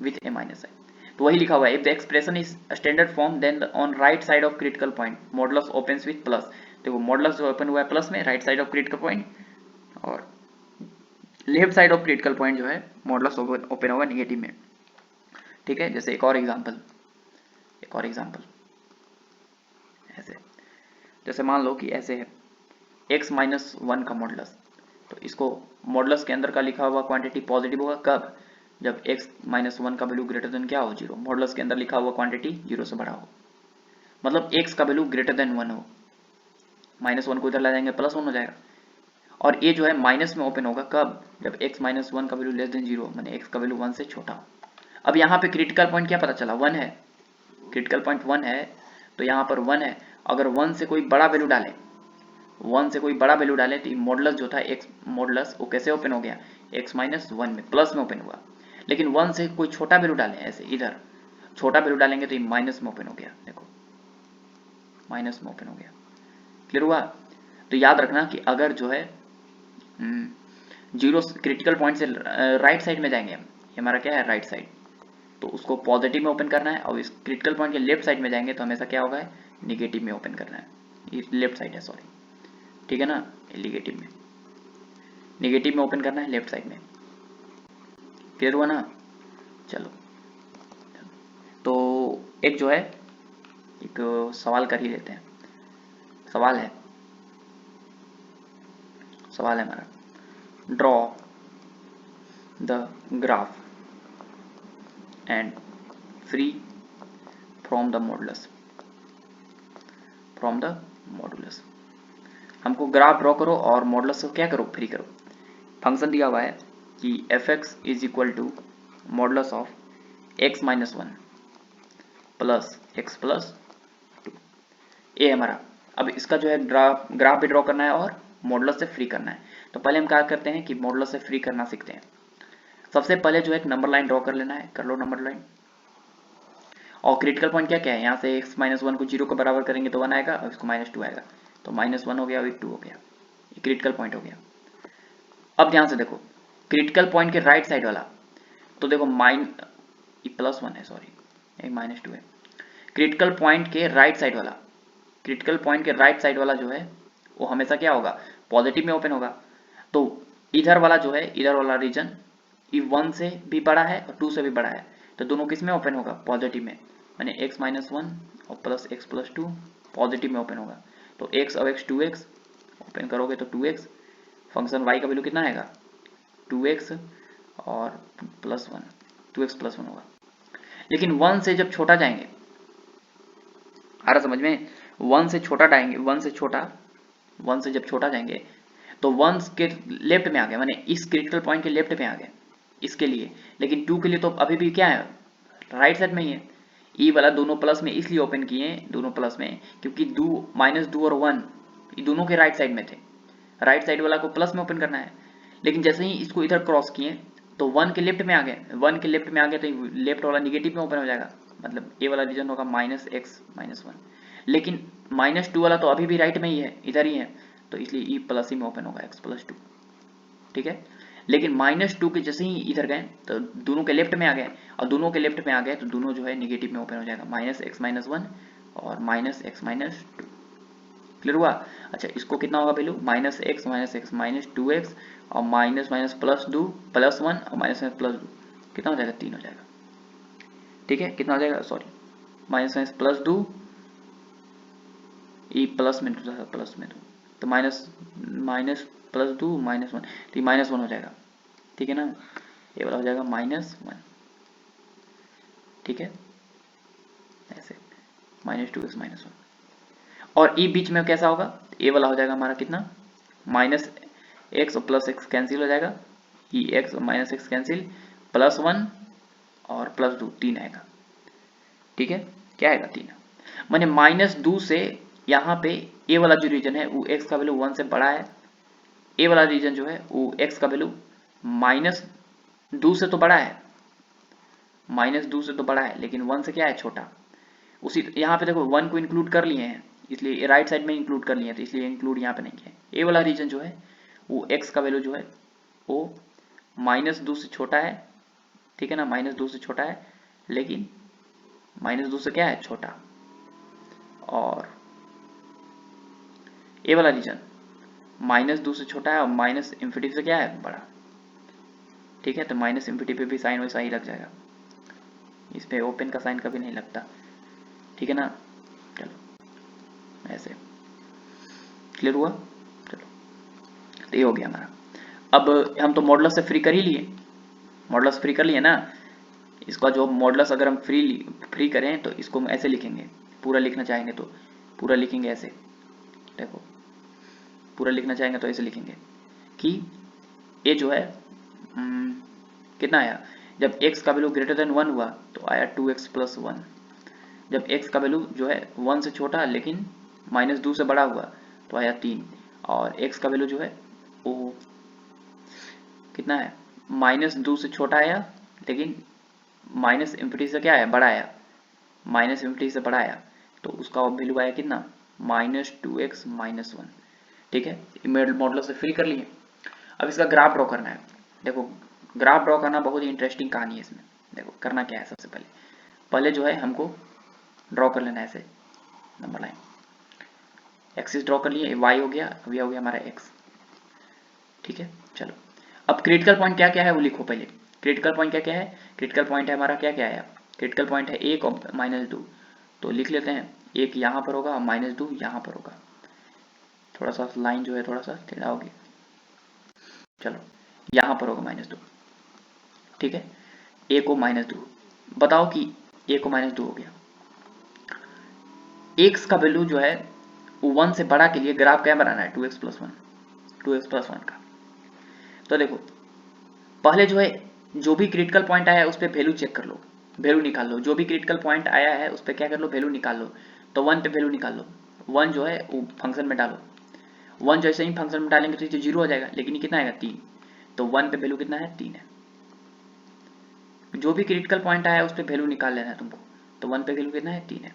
विथ ए माइनस है। तो वही लिखा हुआ है, if the expression is standard form then on right side of critical point modulus opens with plus, देखो मॉडुलस जो ओपन हुआ है प्लस में, right side of critical point, और left side of critical point जो है मॉडुलस ओपन होगा नेगेटिव में, ठीक है। जैसे एक और एग्जांपल, एक और एग्जांपल ऐसे, जैसे मान लो कि ऐसे है x माइनस 1 का मॉडुलस, तो इसको मॉडुलस के अंदर का लिखा हुआ क्वांटिटी पॉजिटिव होगा कब, जब x माइनस 1 का वैल्यू ग्रेटर देन क्या हो, 0। मॉडुलस के अंदर लिखा हुआ क्वांटिटी 0 से बड़ा हो, मतलब x का वैल्यू ग्रेटर देन 1 हो। -1 को इधर ला जाएंगे +1 हो जाएगा, और ये जो है माइनस में ओपन होगा कब, जब x माइनस 1 का वैल्यू लेस देन 0, माने x का वैल्यू 1 से छोटा हो। अब यहाँ पे क्रिटिकल पॉइंट क्या पता चला, 1 है, क्रिटिकल पॉइंट 1 है, तो यहाँ पर 1 है। अगर 1 से कोई बड़ा वैल्यू डालें, 1 से कोई बड़ा वैल्यू डालें तो मॉडुलस जो था x मॉडुलस वो कैसे ओपन हो गया, x माइनस 1 में प्लस में ओपन हुआ। लेकिन 1 से कोई छोटा वैल्यू डालें, ऐसे इधर छोटा वैल्यू डालेंगे तो ये माइनस में ओपन हो गया, देखो माइनस में ओपन हो गया। क्लियर हुआ। तो याद रखना कि अगर जो है जीरो क्रिटिकल पॉइंट से राइट साइड में जाएंगे, ये हमारा क्या है राइट साइड, तो उसको पॉजिटिव में ओपन करना है, और इस क्रिटिकल पॉइंट के लेफ्ट साइड में जाएंगे तो हमेशा क्या होगा, निगेटिव में ओपन करना है। ये लेफ्ट साइड है सॉरी, ठीक है ना, निगेटिव में ओपन करना है लेफ्ट साइड में। क्लियर हुआ ना। चलो तो एक जो है एक सवाल कर ही लेते हैं। सवाल है हमारा, draw the graph and free from the modulus. हमको ग्राफ ड्रॉ करो और मॉडुलस को क्या करो, फ्री करो। फंक्शन दिया हुआ है कि fx is equal to modulus of x minus 1 plus x plus 2, ये हमारा। अब इसका जो है ग्राफ भी ड्रॉ करना है और मॉडुलस से फ्री करना है। तो पहले हम क्या करते हैं कि मॉडुलस से फ्री करना सीखते हैं। सबसे पहले जो है एक नंबर लाइन ड्रॉ कर लेना है, कर लो नंबर लाइन। और क्रिटिकल पॉइंट क्या क्या है, यहाँ से x माइनस 1 को 0 के बराबर करेंगे तो 1 आएगा, और इसको -2 आएगा, तो -1 हो गया और 2 हो गया, ये क्रिटिकल पॉइंट हो गया। अब ध्यान से देखो क्रिटिकल पॉइंट के राइट साइड वाला, तो देखो +1 है सॉरी, ये -2 है। क्रिटिकल पॉइंट के राइट साइड वाला जो है वो हमेशा क्या होगा, पॉजिटिव में ओपन होगा। तो इधर वाला जो है, इधर वाला रीजन ये 1 से भी बड़ा है और 2 से भी बड़ा है, तो दोनों किस में ओपन होगा, पॉजिटिव में, माने x माइनस 1 और प्लस x प्लस 2 पॉजिटिव में ओपन होगा। तो x और x 2x ओपन करोगे तो 2x, फंक्शन y का वैल्यू कितना आएगा 2x और +1, 2x +1 होगा। लेकिन 1 से जब छोटा जाएंगे, आ रहा समझ में, 1 से छोटा जाएंगे, 1 से जब छोटा जाएंगे तो 1 के लेफ्ट में आ गए, माने इस क्रिटिकल पॉइंट के लेफ्ट में आ गए इसके लिए। लेकिन 2 के लिए तो अभी भी क्या है, राइट साइड में ही है। ई वाला दोनों प्लस में इसलिए ओपन किए, दोनों प्लस में, क्योंकि -2 और 1 ये दोनों के राइट साइड में थे। राइट साइड वाला को प्लस में ओपन करना है। लेकिन जैसे ही इसको इधर क्रॉस किए तो 1 के लेफ्ट में आ गए, 1 के लेफ्ट में आ गए तो लेफ्ट वाला निगेटिव में ओपन हो जाएगा, मतलब ए वाला रीजन होगा -x माइनस 1। लेकिन -2 वाला तो अभी भी राइट में ही है, इधर ही है, तो इसलिए ई प्लस ही में ओपन होगा x प्लस 2, ठीक है। लेकिन -2 के जैसे ही इधर गए तो दोनों के लेफ्ट में आ गए, और दोनों के लेफ्ट में आ गए तो दोनों जो है निगेटिव में ओपन हो जाएगा, -x माइनस 1 और -x माइनस 2। क्लियर हुआ। अच्छा इसको कितना होगा वैल्यू, -x माइनस 2x और माइनस माइनस प्लस 2 +1 और माइनस प्लस 2 कितना हो जाएगा, 3 हो जाएगा, ठीक है। कितना हो जाएगा sorry, minus plus 2 E plus में 2 प्लस में 2, तो माइनस प्लस 2 -1, तो -1 हो जाएगा, ठीक है ना। ये वाला हो जाएगा -1, ठीक है, ऐसे -2x -1। और ई बीच में कैसा होगा, ए वाला हो जाएगा हमारा कितना, -x और +x कैंसिल हो जाएगा, ई x और -x कैंसिल, +1 और +2 3 आएगा, ठीक है। क्या आएगा 3, माने -2 से यहाँ पे ए वाला जो रीजन है वो x का वैल्यू 1 से बड़ा है, ए वाला रीजन जो है वो x का वैल्यू -2 से तो बड़ा है, -2 से तो बड़ा है, लेकिन 1 से क्या है छोटा। उसी यहाँ पे देखो 1 को इंक्लूड कर लिए हैं, इसलिए राइट साइड में इंक्लूड कर लिए हैं, तो इसलिए इंक्लूड यहाँ पे नहीं किया। ए वाला रीजन जो है वो x का वैल्यू जो है वो -2 से छोटा है, ठीक है ना, -2 से छोटा है, लेकिन -2 से क्या है छोटा। और ए वाला रीजन -2 से छोटा है और -∞ से क्या है बड़ा, ठीक है। तो -∞ पे भी साइन वैसा ही लग जाएगा, इस पे ओपन का साइन कभी नहीं लगता। ठीक है ना। चलो ऐसे क्लियर हुआ। चलो तो ये हो गया हमारा। अब हम तो मॉडुलस से फ्री कर ही लिए, मॉडुलस फ्री कर लिए ना। इसका जो मॉडुलस अगर हम फ्री करें तो इसको हम ऐसे लिखेंगे, पूरा लिखना चाहेंगे तो पूरा लिखेंगे ऐसे, देखो पूरा लिखना चाहेंगे तो ऐसे लिखेंगे कि ये जो है कितना आया, जब x का वैल्यू ग्रेटर देन 1 हुआ तो आया 2x प्लस 1। जब x का वैल्यू जो है 1 से छोटा लेकिन -2 से बड़ा हुआ तो आया 3। और x का वैल्यू जो है वो कितना है, -2 से छोटा आया लेकिन माइनस इंफिनिटी से क्या आया, बड़ा आया, माइनस इंफिनिटी से बड़ा आया, तो उसका वैल्यू आया कितना, -2x - 1। ठीक है, मॉडुलस से फ्री कर लिए। अब इसका ग्राफ ड्रॉ करना है। देखो ग्राफ ड्रॉ करना बहुत ही इंटरेस्टिंग कहानी है इसमें। देखो करना क्या है, सबसे पहले जो है हमको ड्रॉ कर लेना है ऐसे नंबर लाइन, एक्सिस ड्रॉ कर लिए, y हो गया, अब यह हो गया हमारा x। ठीक है, चलो अब क्रिटिकल पॉइंट क्या क्या है वो लिखो पहले। क्रिटिकल पॉइंट क्या क्या है, क्रिटिकल पॉइंट है हमारा क्या क्या है, क्रिटिकल पॉइंट है 1 और -2, तो लिख लेते हैं, 1 यहाँ पर होगा और -2 यहाँ पर होगा। थोड़ा सा लाइन जो है थोड़ा सा टेढ़ा होगी, चलो यहाँ पर होगा -2। ठीक है, a को -2, बताओ कि a को -2 हो गया। x का वैल्यू जो है 1 से बड़ा के लिए ग्राफ क्या बनाना है, 2x + 1, 2x + 1 का। तो देखो पहले जो है जो भी क्रिटिकल पॉइंट आया है उस पर वैल्यू चेक कर लो, वैल्यू निकाल लो। जो भी क्रिटिकल पॉइंट आया है उस पर क्या कर लो, वैल्यू निकाल लो। तो 1 पे वैल्यू निकाल लो, 1 जो है वो फंक्शन में डालो, 1 जैसे ही फंक्शन में डालेंगे तो 0 हो जाएगा, लेकिन ये कितना आएगा 3, तो 1 पे वैल्यू कितना है 3 है। जो भी क्रिटिकल पॉइंट आया है उस पर वैल्यू निकाल लेना है तुमको, तो 1 पे वैल्यू कितना है 3 है।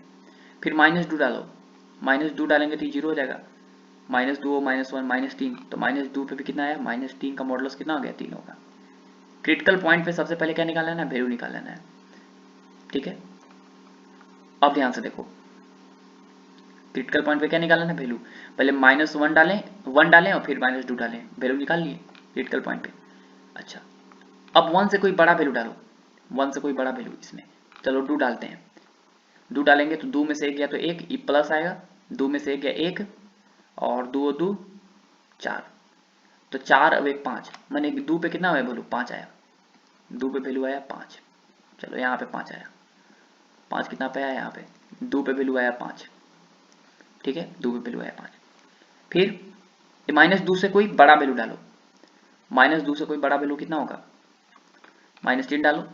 फिर -2 डालो, -2 डालेंगे तो 0 हो जाएगा, -2 -1 -3, तो -2 पे भी कितना आया, -3 का मॉडुलस कितना हो गया, 3 होगा। क्रिटिकल पॉइंट पे सबसे पहले क्या निकाल लेना है, वैल्यू निकाल लेना है। ठीक है, अब ध्यान से देखो क्रिटिकल पॉइंट पे क्या निकालना है, वैल्यू। पहले -1 डालें, 1 डालें और फिर -2 डालें, वैल्यू निकाल लिए क्रिटिकल पॉइंट पे। अच्छा अब 1 से कोई बड़ा वैल्यू डालो, 1 से कोई बड़ा वैल्यू इसमें, चलो 2 डालते हैं। 2 डालेंगे तो 2 में से 1 गया तो 1, ई प्लस आएगा, 2 में से 1 गया 1 और 2 और 2 4, तो 4 अब 1 5, मैंने 2 पे कितना आया वैल्यू, 5 आया, 2 पे वैल्यू आया 5। चलो यहाँ पे 5 आया, 5 कितना पे आया, यहाँ पे 2 पे वैल्यू आया 5। ठीक है, 2 पे वैल्यू आया 5। फिर -2 से कोई बड़ा वैल्यू डालो, -2 से कोई बड़ा वैल्यू कितना होगा, -3 डालो।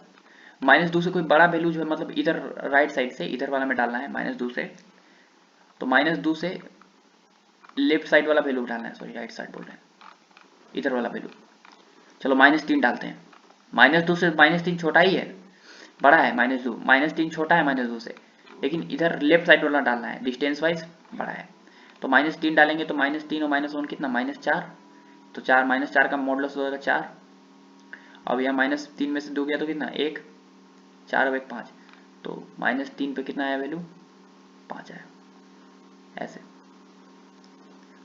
-2 से कोई बड़ा वैल्यू जो है मतलब इधर राइट साइड से इधर वाला में डालना है -2 से, तो -2 से लेफ्ट साइड वाला वैल्यू डालना है, सॉरी राइट साइड बोल रहे हैं, इधर वाला वैल्यू। चलो -3 डालते हैं, -2 से -3 छोटा ही है, बड़ा है -2, -3 छोटा है -2 से, लेकिन इधर लेफ्ट साइड वाला डालना है, डिस्टेंस वाइज बड़ा है। तो -3 डालेंगे तो -3 और -1 कितना, -4, तो 4 -4 का मॉडुलस हो जाएगा 4। अब यहाँ -3 में से 2 गया तो कितना 1, 4 और 1 5, तो -3 पे कितना आया वैल्यू, 5 आया। ऐसे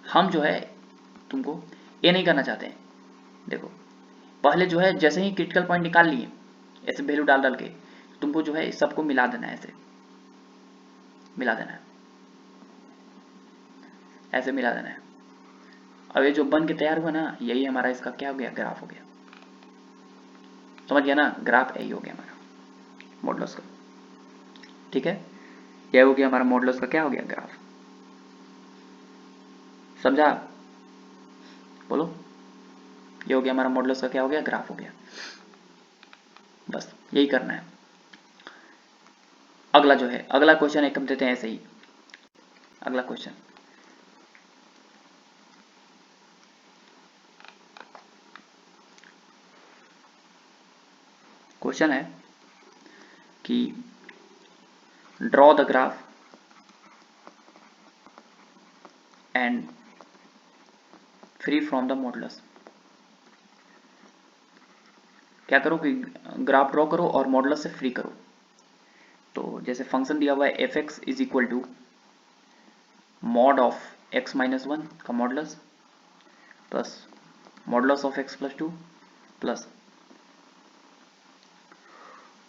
हम जो है तुमको ये नहीं करना चाहते हैं। देखो पहले जो है जैसे ही क्रिटिकल पॉइंट निकाल लिए ऐसे वैल्यू डाल डाल के, तुमको जो है सबको मिला देना है, ऐसे मिला देना है, ऐसे मिला देना है। अब ये जो बन के तैयार हुआ ना, यही हमारा इसका क्या हो गया, ग्राफ हो गया। समझ गया ना, ग्राफ यही हो गया हमारा मॉडुलस का। ठीक है, यह हो गया हमारा मॉडुलस का क्या हो गया, ग्राफ। समझा, बोलो, ये हो गया हमारा मॉडुलस का क्या हो गया, ग्राफ हो गया। बस यही करना है। अगला जो है, अगला क्वेश्चन एक हम देते हैं ऐसे ही। अगला क्वेश्चन है कि draw the graph and free from the modulus. क्या करो कि ग्राफ ड्रॉ करो और मॉडुलस से फ्री करो। तो जैसे फंक्शन दिया हुआ है f x is equal to mod of x minus 1 का modulus plus modulus of x plus 2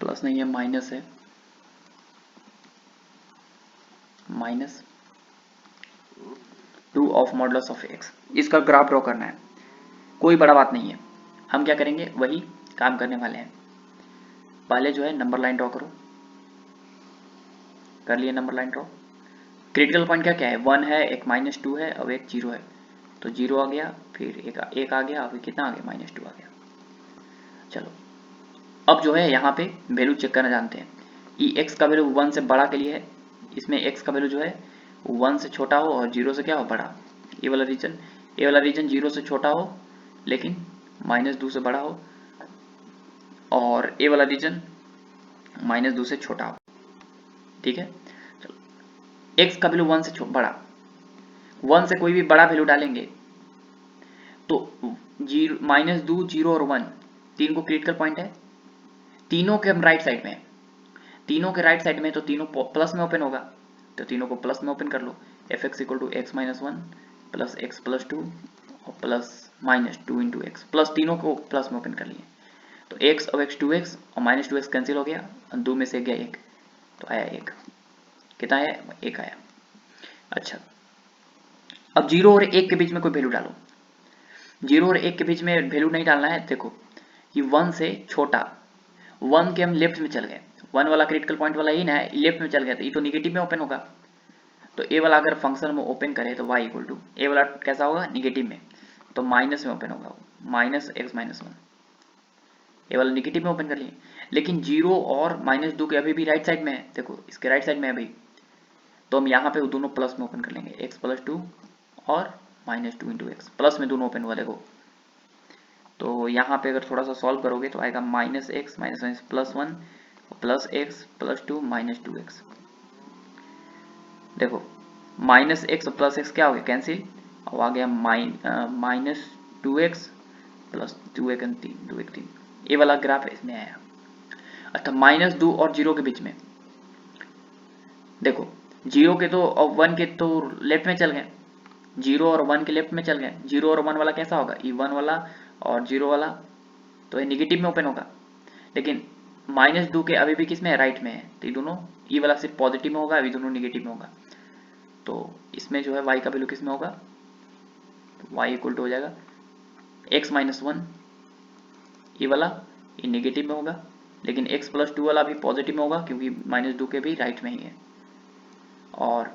plus नहीं है माइनस है minus 2 of modulus of x। इसका ग्राफ ड्रॉ करना है, कोई बड़ा बात नहीं है। हम क्या करेंगे, वही काम करने वाले हैं। पहले जो है नंबर लाइन ड्रॉ करो, कर लिए number line draw. Critical point क्या क्या है, 1 है, एक -2 है और एक 0 है। तो 0 आ गया, फिर एक आ गया, अभी कितना आ गया, -2 आ गया। चलो अब जो है यहाँ पे वैल्यू चेक करना जानते हैं। ई एक्स का वैल्यू 1 से बड़ा के लिए है, इसमें x का वैल्यू जो है 1 से छोटा हो और 0 से क्या हो, बड़ा। ये वाला रीजन 0 से छोटा हो लेकिन -2 से बड़ा हो, और ये वाला रीजन -2 से छोटा हो। ठीक है, चलो x का वैल्यू 1 से बड़ा, 1 से कोई भी बड़ा वैल्यू डालेंगे तो -2, 0 और 1 तीन को क्रिटिकल पॉइंट है। तीनों के हम राइट साइड में, तीनों के राइट साइड में, तो तीनों प्लस में ओपन होगा, तो तीनों को प्लस में ओपन कर लो। fx = x - 1 प्लस x + 2 और प्लस -2 × x, प्लस तीनों को प्लस में ओपन कर लिए। तो x और x 2x और -2x कैंसिल हो गया, और 2 में से गया 1, तो आया 1। कितना आया, 1 आया। अच्छा, अब 0 और 1 के बीच में कोई वैल्यू डालो। 0 और 1 के बीच में वैल्यू नहीं डालना है। देखो कि 1 से छोटा, 1 के हम लेफ्ट में चल गए, 1 वाला क्रिटिकल पॉइंट वाला ही ना है, लेफ्ट में चल गया तो ये तो निगेटिव में ओपन होगा। तो ए वाला अगर फंक्शन में ओपन करे तो y = ए वाला कैसा होगा, निगेटिव में, तो माइनस में ओपन होगा, -x - 1। ए वाला निगेटिव में ओपन कर लिए, लेकिन 0 और -2 के अभी भी राइट साइड में है। देखो इसके राइट साइड में है अभी, तो हम यहाँ पे दोनों प्लस में ओपन कर लेंगे, x + 2 और -2 × x, प्लस में दोनों ओपन हुआ। देखो तो यहाँ पे अगर थोड़ा सा सॉल्व करोगे तो आएगा -x - 1 प्लस x + 2 -2x। देखो -x प्लस x क्या हो गया, कैंसिल, और आ गया -2x प्लस 2 1 3। ये वाला ग्राफ इसमें आया। अच्छा, -2 और 0 के बीच में देखो, 0 के तो और 1 के तो लेफ्ट में चल गए, 0 और 1 के लेफ्ट में चल गए। 0 और 1 वाला कैसा होगा, ये 1 वाला और 0 वाला, तो ये निगेटिव में ओपन होगा। लेकिन -2 के अभी भी किस में है, राइट में है, तो ये दोनों, ये वाला सिर्फ पॉजिटिव में होगा, ये दोनों निगेटिव में होगा। तो इसमें जो है y का वैल्यू किस में होगा, तो y = हो जाएगा x - 1, ये वाला ये निगेटिव में होगा, लेकिन x + 2 वाला भी पॉजिटिव में होगा क्योंकि -2 के भी राइट में ही है, और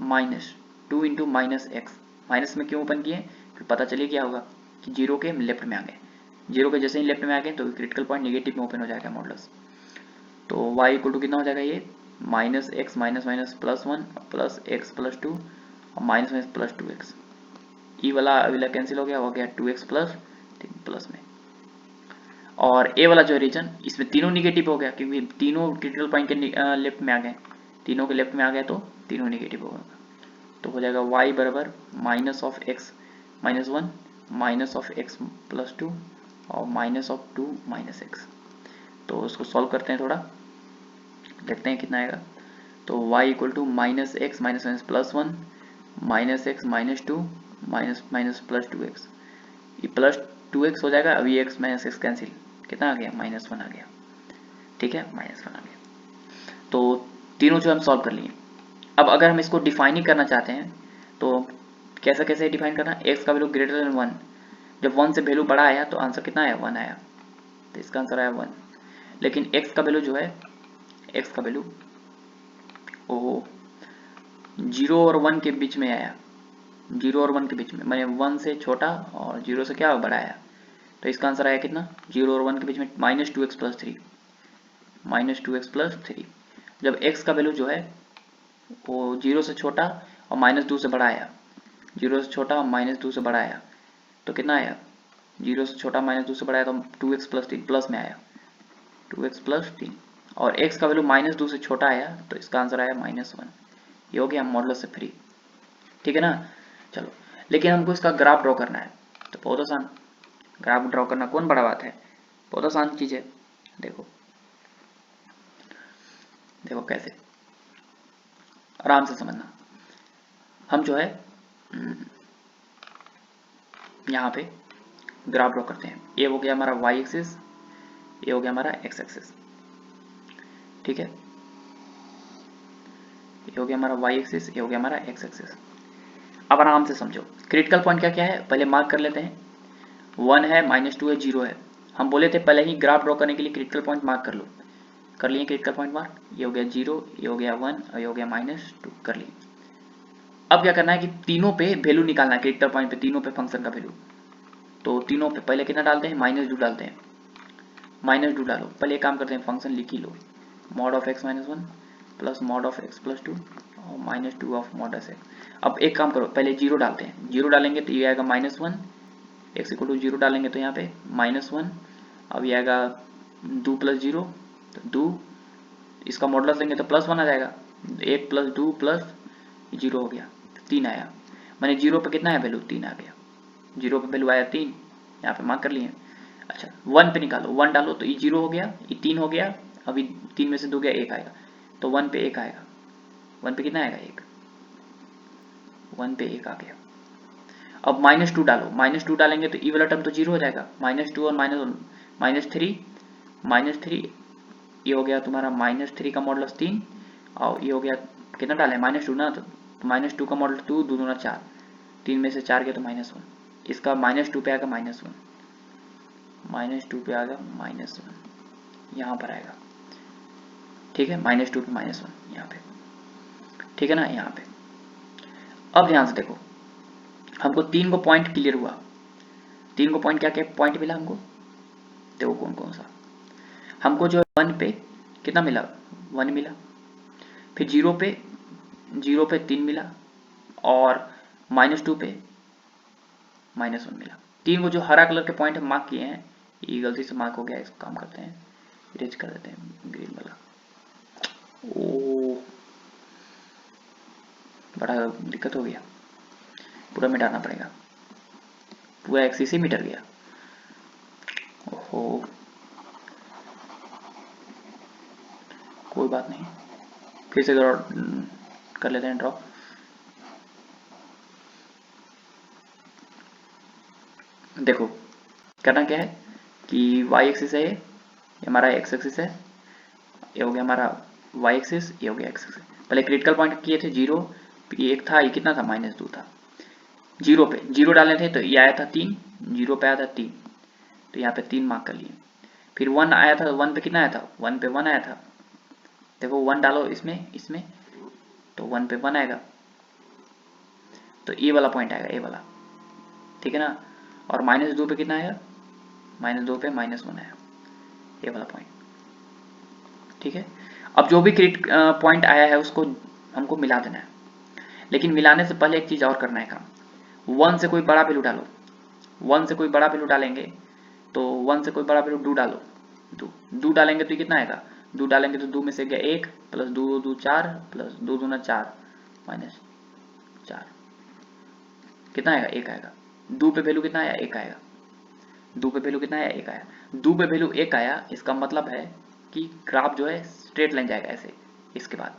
-2 × -x, माइनस में क्यों ओपन किए, क्योंकि पता चलिए क्या होगा कि 0 के लेफ्ट में आ गए, 0 के जैसे ही लेफ्ट में आ गए तो क्रिटिकल पॉइंट निगेटिव में ओपन हो जाएगा मॉडुलस। तो y = कितना हो जाएगा, ये -x - 1 प्लस 1 प्लस x + 2 और -1 प्लस 2x, ई वाला अगला कैंसिल हो गया 2x प्लस 3 प्लस में। और ए वाला जो रीजन, इसमें तीनों निगेटिव हो गया क्योंकि तीनों क्रिटिकल पॉइंट के लेफ्ट में आ गए, तीनों के लेफ्ट में आ गए तो तीनों निगेटिव होगा। तो हो जाएगा y = -(x - 1 -(x + 2 और -(2 - x)। तो उसको सॉल्व करते हैं, थोड़ा देखते हैं कितना आएगा। तो y = -x - 1 plus 1 -x - 2 plus 2x, ये प्लस 2x हो जाएगा। अभी x - x कैंसिल, कितना आ गया, -1 आ गया। ठीक है, -1 आ गया। तो तीनों जो हम सॉल्व कर लिए। अब अगर हम इसको डिफाइन ही करना चाहते हैं तो कैसे डिफाइन करना, x का वैल्यू ग्रेटर देन 1, जब 1 से वैल्यू बड़ा आया तो आंसर कितना आया, 1 आया, तो इसका आंसर आया 1। लेकिन x का वैल्यू जो है, x का वैल्यू 0 और 1 के बीच में आया, 0 और 1 के बीच में, मैंने 1 से छोटा और 0 से क्या बड़ा आया, तो इसका आंसर आया कितना, 0 और 1 के बीच में -2x + 3, -2x + 3। जब x का वैल्यू जो है वो 0 से छोटा और -2 से बड़ा आया, 0 से छोटा और -2 से बड़ा आया, तो कितना आया, 0 से छोटा -2 से बड़ा आया तो 2x + 3 प्लस में आया, 2x + 3। और x का वैल्यू -2 से छोटा आया तो इसका आंसर आया -1। ये हो गया मॉडुलस से फ्री। ठीक है ना। चलो, लेकिन हमको इसका ग्राफ ड्रॉ करना है, तो बहुत आसान, ग्राफ ड्रॉ करना कौन बड़ा बात है, बहुत आसान चीज है। देखो कैसे, आराम से समझना। हम जो है यहाँ पे ग्राफ ड्रॉ करते हैं। ये हो गया हमारा y एक्सिस, ये हो गया हमारा x एक्सिस। ठीक है, ये हो गया हमारा वाई एक्सिस, ये हो गया हमारा एक्स एक्सिस। अब आराम से समझो क्रिटिकल पॉइंट क्या क्या है, पहले मार्क कर लेते हैं। 1 है, -2 है, 0 है। हम बोले थे पहले ही ग्राफ ड्रॉ करने के लिए क्रिटिकल पॉइंट मार्क कर लो, कर लिए क्रिटिकल पॉइंट मार्क। ये हो गया 0, ये हो गया 1 और ये हो गया -2, कर लिए। अब क्या करना है कि तीनों पे वैल्यू निकालना है, क्रिटिकल पॉइंट पे तीनों पे फंक्शन का वैल्यू। तो तीनों पे पहले कितना डालते हैं, -2 डालते हैं। -2 डालो, पहले एक काम करते हैं, फंक्शन लिख ही लो, mod of x -1 plus mod of x + 2 और -2 ऑफ mod x। अब एक काम करो, पहले 0 डालते हैं, 0 डालेंगे तो ये आएगा -1, x = 0 डालेंगे तो यहाँ पे -1, अब ये आएगा 2 + 0 तो 2, इसका मॉडुलस लेंगे तो +1 आ जाएगा, 1 + 2 + 0 हो गया, 3 आया। मैंने 0 पे कितना है वैल्यू, 3 आ गया, 0 पे वैल्यू आया 3, यहाँ पे मार्क कर लिए। अच्छा 1 पे निकालो, 1 डालो तो ये 0 हो गया, ये 3 हो गया, अभी 3 में से 2 गया, 1 आएगा, तो 1 पे 1 आएगा, 1 पे कितना आएगा, 1, 1 पे 1 आ गया। अब -2 डालो, -2 डालेंगे तो ई वाला टर्म तो 0 हो जाएगा, -2 और -3 ये हो गया तुम्हारा -3 का मॉडुलस 3 और ये हो गया कितना डाले -2 ना, तो -2 का मॉडुलस 2, 2 दूना 4, 3 में से 4 गया तो -1, इसका -2 पे आएगा -1, -2 पे आएगा -1, यहाँ पर आएगा, ठीक है, -2 पे -1 यहाँ पे, ठीक है ना, यहाँ पे। अब ध्यान से देखो, हमको 3 को पॉइंट क्लियर हुआ, 3 को पॉइंट क्या क्या पॉइंट मिला हमको, देखो कौन कौन सा। हमको जो 1 पे कितना मिला, 1 मिला, फिर 0 पे 3 मिला और -2 पे -1 मिला। 3 को जो हरा कलर के पॉइंट हम मार्क किए हैं, ये गलती से मार्क हो गया, इसको काम करते हैं, इरेज कर देते हैं ग्रीन वाला। ओ बड़ा दिक्कत हो गया, पूरा मिटाना पड़ेगा, पूरा एक्सिस ही मिट गया। ओहो कोई बात नहीं, फिर से कर लेते हैं ड्रॉ। देखो करना क्या है कि y एक्सिस है, ये हमारा x एक्सिस है, ये हो गया हमारा y एक्सिस, ये हो गया x एक्सिस। पहले क्रिटिकल पॉइंट किए थे 0, ये 1 था, ये कितना था, -2 था। 0 पे 0 डाले थे तो ये आया था 3, 0 पे आया था 3, तो यहाँ पे 3 मार्क कर लिए। फिर 1 आया था, 1 पे कितना आया था, 1 पे 1 आया था, देखो 1 डालो इसमें तो 1 पे 1 आएगा, तो ये वाला पॉइंट आएगा, ये वाला, ठीक है ना। और -2 पे कितना आएगा, -2 पे -1 आया, ये वाला पॉइंट, ठीक है। अब जो भी पॉइंट आया है उसको हमको मिला देना है, लेकिन मिलाने से पहले एक चीज़ और करना है काम, 1 से कोई बड़ा वैल्यू डालो, 1 से कोई बड़ा वैल्यू डालेंगे तो 1 से कोई बड़ा वैल्यू 2 डालो, 2 डालेंगे तो ये कितना आएगा, 2 डालेंगे तो 2 में से गया 1 प्लस 2 2 4 प्लस 2 दूना 4 -4, कितना आएगा, 1 आएगा। 2 पे वैल्यू कितना आया, 1 आएगा, 2 पे वैल्यू कितना आया, 1 आया, 2 पे वैल्यू 1 आया, इसका मतलब है कि ग्राफ जो है स्ट्रेट लाइन जाएगा ऐसे इसके बाद।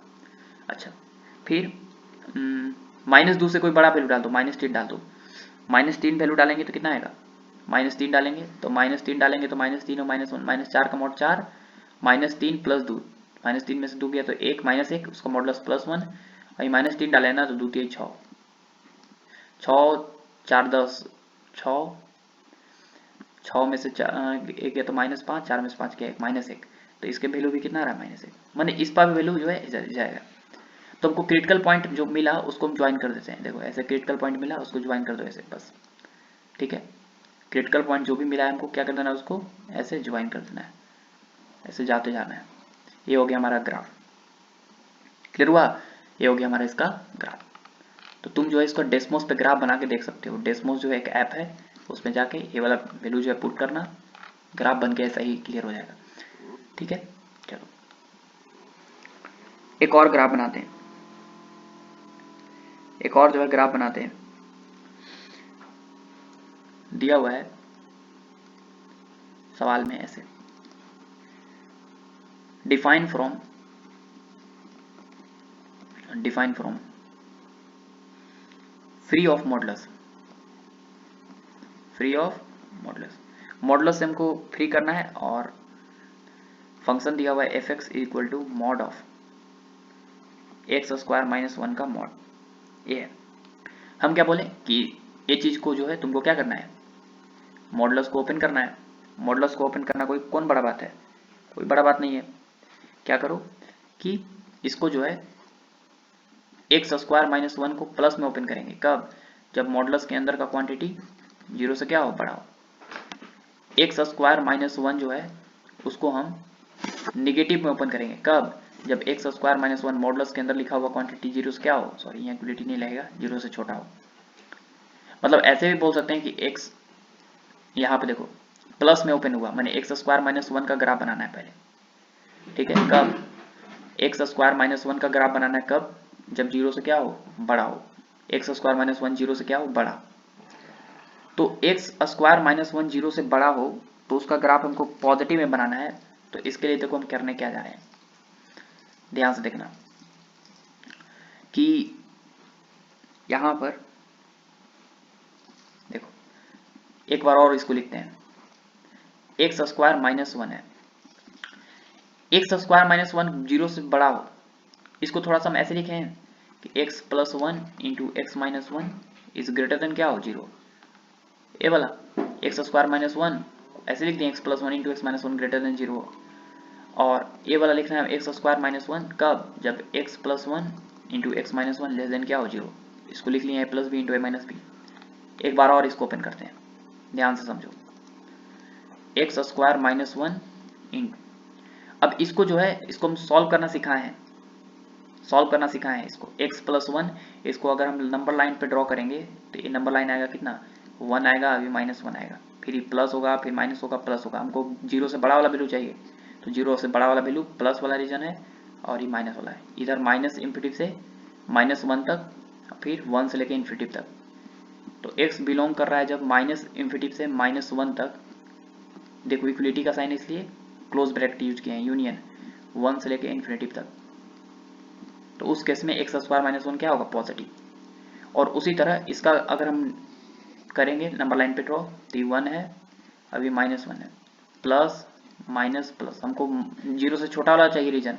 अच्छा फिर -2 से कोई बड़ा वैल्यू डाल दो, -3 डाल दो, -3 वैल्यू डालेंगे तो कितना आएगा, -3 डालेंगे तो -3 डालेंगे तो -3 और -1 -4 का मोड 4, -3 प्लस 2, -3 में से 2 गया तो 1 -1 उसका मॉडुलस +1, और -3 डाले ना तो 2 3 6, 6 4 10 6, 6 में से 1 गया तो -5, 4 में से 5 गया 1 -1, तो इसके वैल्यू भी कितना आ रहा है, -1, माने इस पर वैल्यू जो है जाएगा। तो हमको क्रिटिकल पॉइंट जो मिला उसको हम ज्वाइन कर देते हैं, देखो ऐसे क्रिटिकल पॉइंट मिला उसको ज्वाइन कर दो ऐसे बस, ठीक है। क्रिटिकल पॉइंट जो भी मिला है हमको क्या कर देना है, उसको ऐसे ज्वाइन कर देना है, ऐसे जाते जाना है। ये हो गया हमारा ग्राफ, क्लियर हुआ, ये हो गया हमारा इसका ग्राफ। तो तुम जो है इसको डेस्मोस पे ग्राफ बना के देख सकते हो, डेस्मोस जो है एक ऐप है, उसमें जाके ये वाला वैल्यू जो है पुट करना, ग्राफ बन के ऐसा ही क्लियर हो जाएगा, ठीक है। चलो एक और ग्राफ बनाते हैं, एक और जो है ग्राफ बनाते हैं, दिया हुआ है सवाल में ऐसे, define from free of modulus, free of modulus, modulus से हमको फ्री करना है, और फंक्शन दिया हुआ है f(x) equal to mod of x square minus 1 का मॉड, ये है। हम क्या बोले कि ये चीज को जो है तुमको क्या करना है, मॉडुलस को ओपन करना है। मॉडुलस को ओपन करना कोई कौन बड़ा बात है, कोई बड़ा बात नहीं है। क्या करो कि इसको जो है एक्स स्क्वायर माइनस 1 को प्लस में ओपन करेंगे, कब, जब मॉडुलस के अंदर का क्वांटिटी 0 से क्या हो, बड़ा हो। एक्स स्क्वायर माइनस 1 जो है उसको हम निगेटिव में ओपन करेंगे, कब, जब एक्स स्क्वायर माइनस 1 मॉडुलस के अंदर लिखा हुआ क्वांटिटी 0 से क्या हो, सॉरी यहाँ इक्वलिटी नहीं लगेगा, 0 से छोटा हो। मतलब ऐसे भी बोल सकते हैं कि एक्स, यहाँ पे देखो प्लस में ओपन हुआ, मैंने एक्स स्क्वायर माइनस 1 का ग्राफ बनाना है पहले, ठीक है, कब, एक्स स्क्वायर माइनस 1 का ग्राफ बनाना है कब, जब 0 से क्या हो, बड़ा हो। एक्स स्क्वायर माइनस 1 0 से क्या हो, बड़ा। तो एक्स स्क्वायर माइनस 1 0 से बड़ा हो तो उसका ग्राफ हमको पॉजिटिव में बनाना है। तो इसके लिए देखो हम करने क्या जा रहे हैं, ध्यान से देखना कि यहां पर देखो एक बार और इसको लिखते हैं, एक्स स्क्वायर माइनस 1 है, एक्स स्क्वायर माइनस 1 0 से बड़ा हो, इसको थोड़ा सा हम ऐसे लिखे हैं कि x plus 1 into x minus 1 is greater than क्या हो, 0। ये वाला एक्स स्क्वायर माइनस 1 ऐसे लिख दें, x plus 1 into x minus 1 greater than 0। और ये वाला लिखना है एक्स स्क्वायर माइनस 1 कब, जब x plus 1 into x minus 1 less than क्या हो, 0। इसको लिख लिया ए प्लस बी इंटू ए माइनस बी। एक बार और इसको ओपन करते हैं, ध्यान से समझो, एक्स स्क्वायर माइनस 1 इंटू, अब इसको जो है इसको हम सॉल्व करना सिखाए हैं, सॉल्व करना सिखाए हैं इसको, x प्लस 1, इसको अगर हम नंबर लाइन पे ड्रॉ करेंगे तो ये नंबर लाइन आएगा कितना, 1 आएगा, अभी माइनस 1 आएगा, फिर प्लस होगा, फिर माइनस होगा, प्लस होगा। हमको 0 से बड़ा वाला वैल्यू चाहिए, तो 0 से बड़ा वाला वैल्यू प्लस वाला रीजन है और ये माइनस वाला है। इधर माइनस इन्फिनिटी से माइनस 1 तक, फिर 1 से लेके इन्फिनिटी तक। तो x बिलोंग कर रहा है जब माइनस इन्फिनिटी से माइनस 1 तक, देखो इक्वलिटी का साइन इसलिए क्लोज ब्रैकेट यूज किए हैं, यूनियन 1 से लेके इन्फिनिटी तक। तो उस केस में एक्स स्क्वायर माइनस 1 क्या होगा, पॉजिटिव। और उसी तरह इसका अगर हम करेंगे नंबर लाइन पे ड्रॉ, तो 1 है, अभी माइनस 1 है, प्लस माइनस प्लस, हमको 0 से छोटा वाला चाहिए रीजन,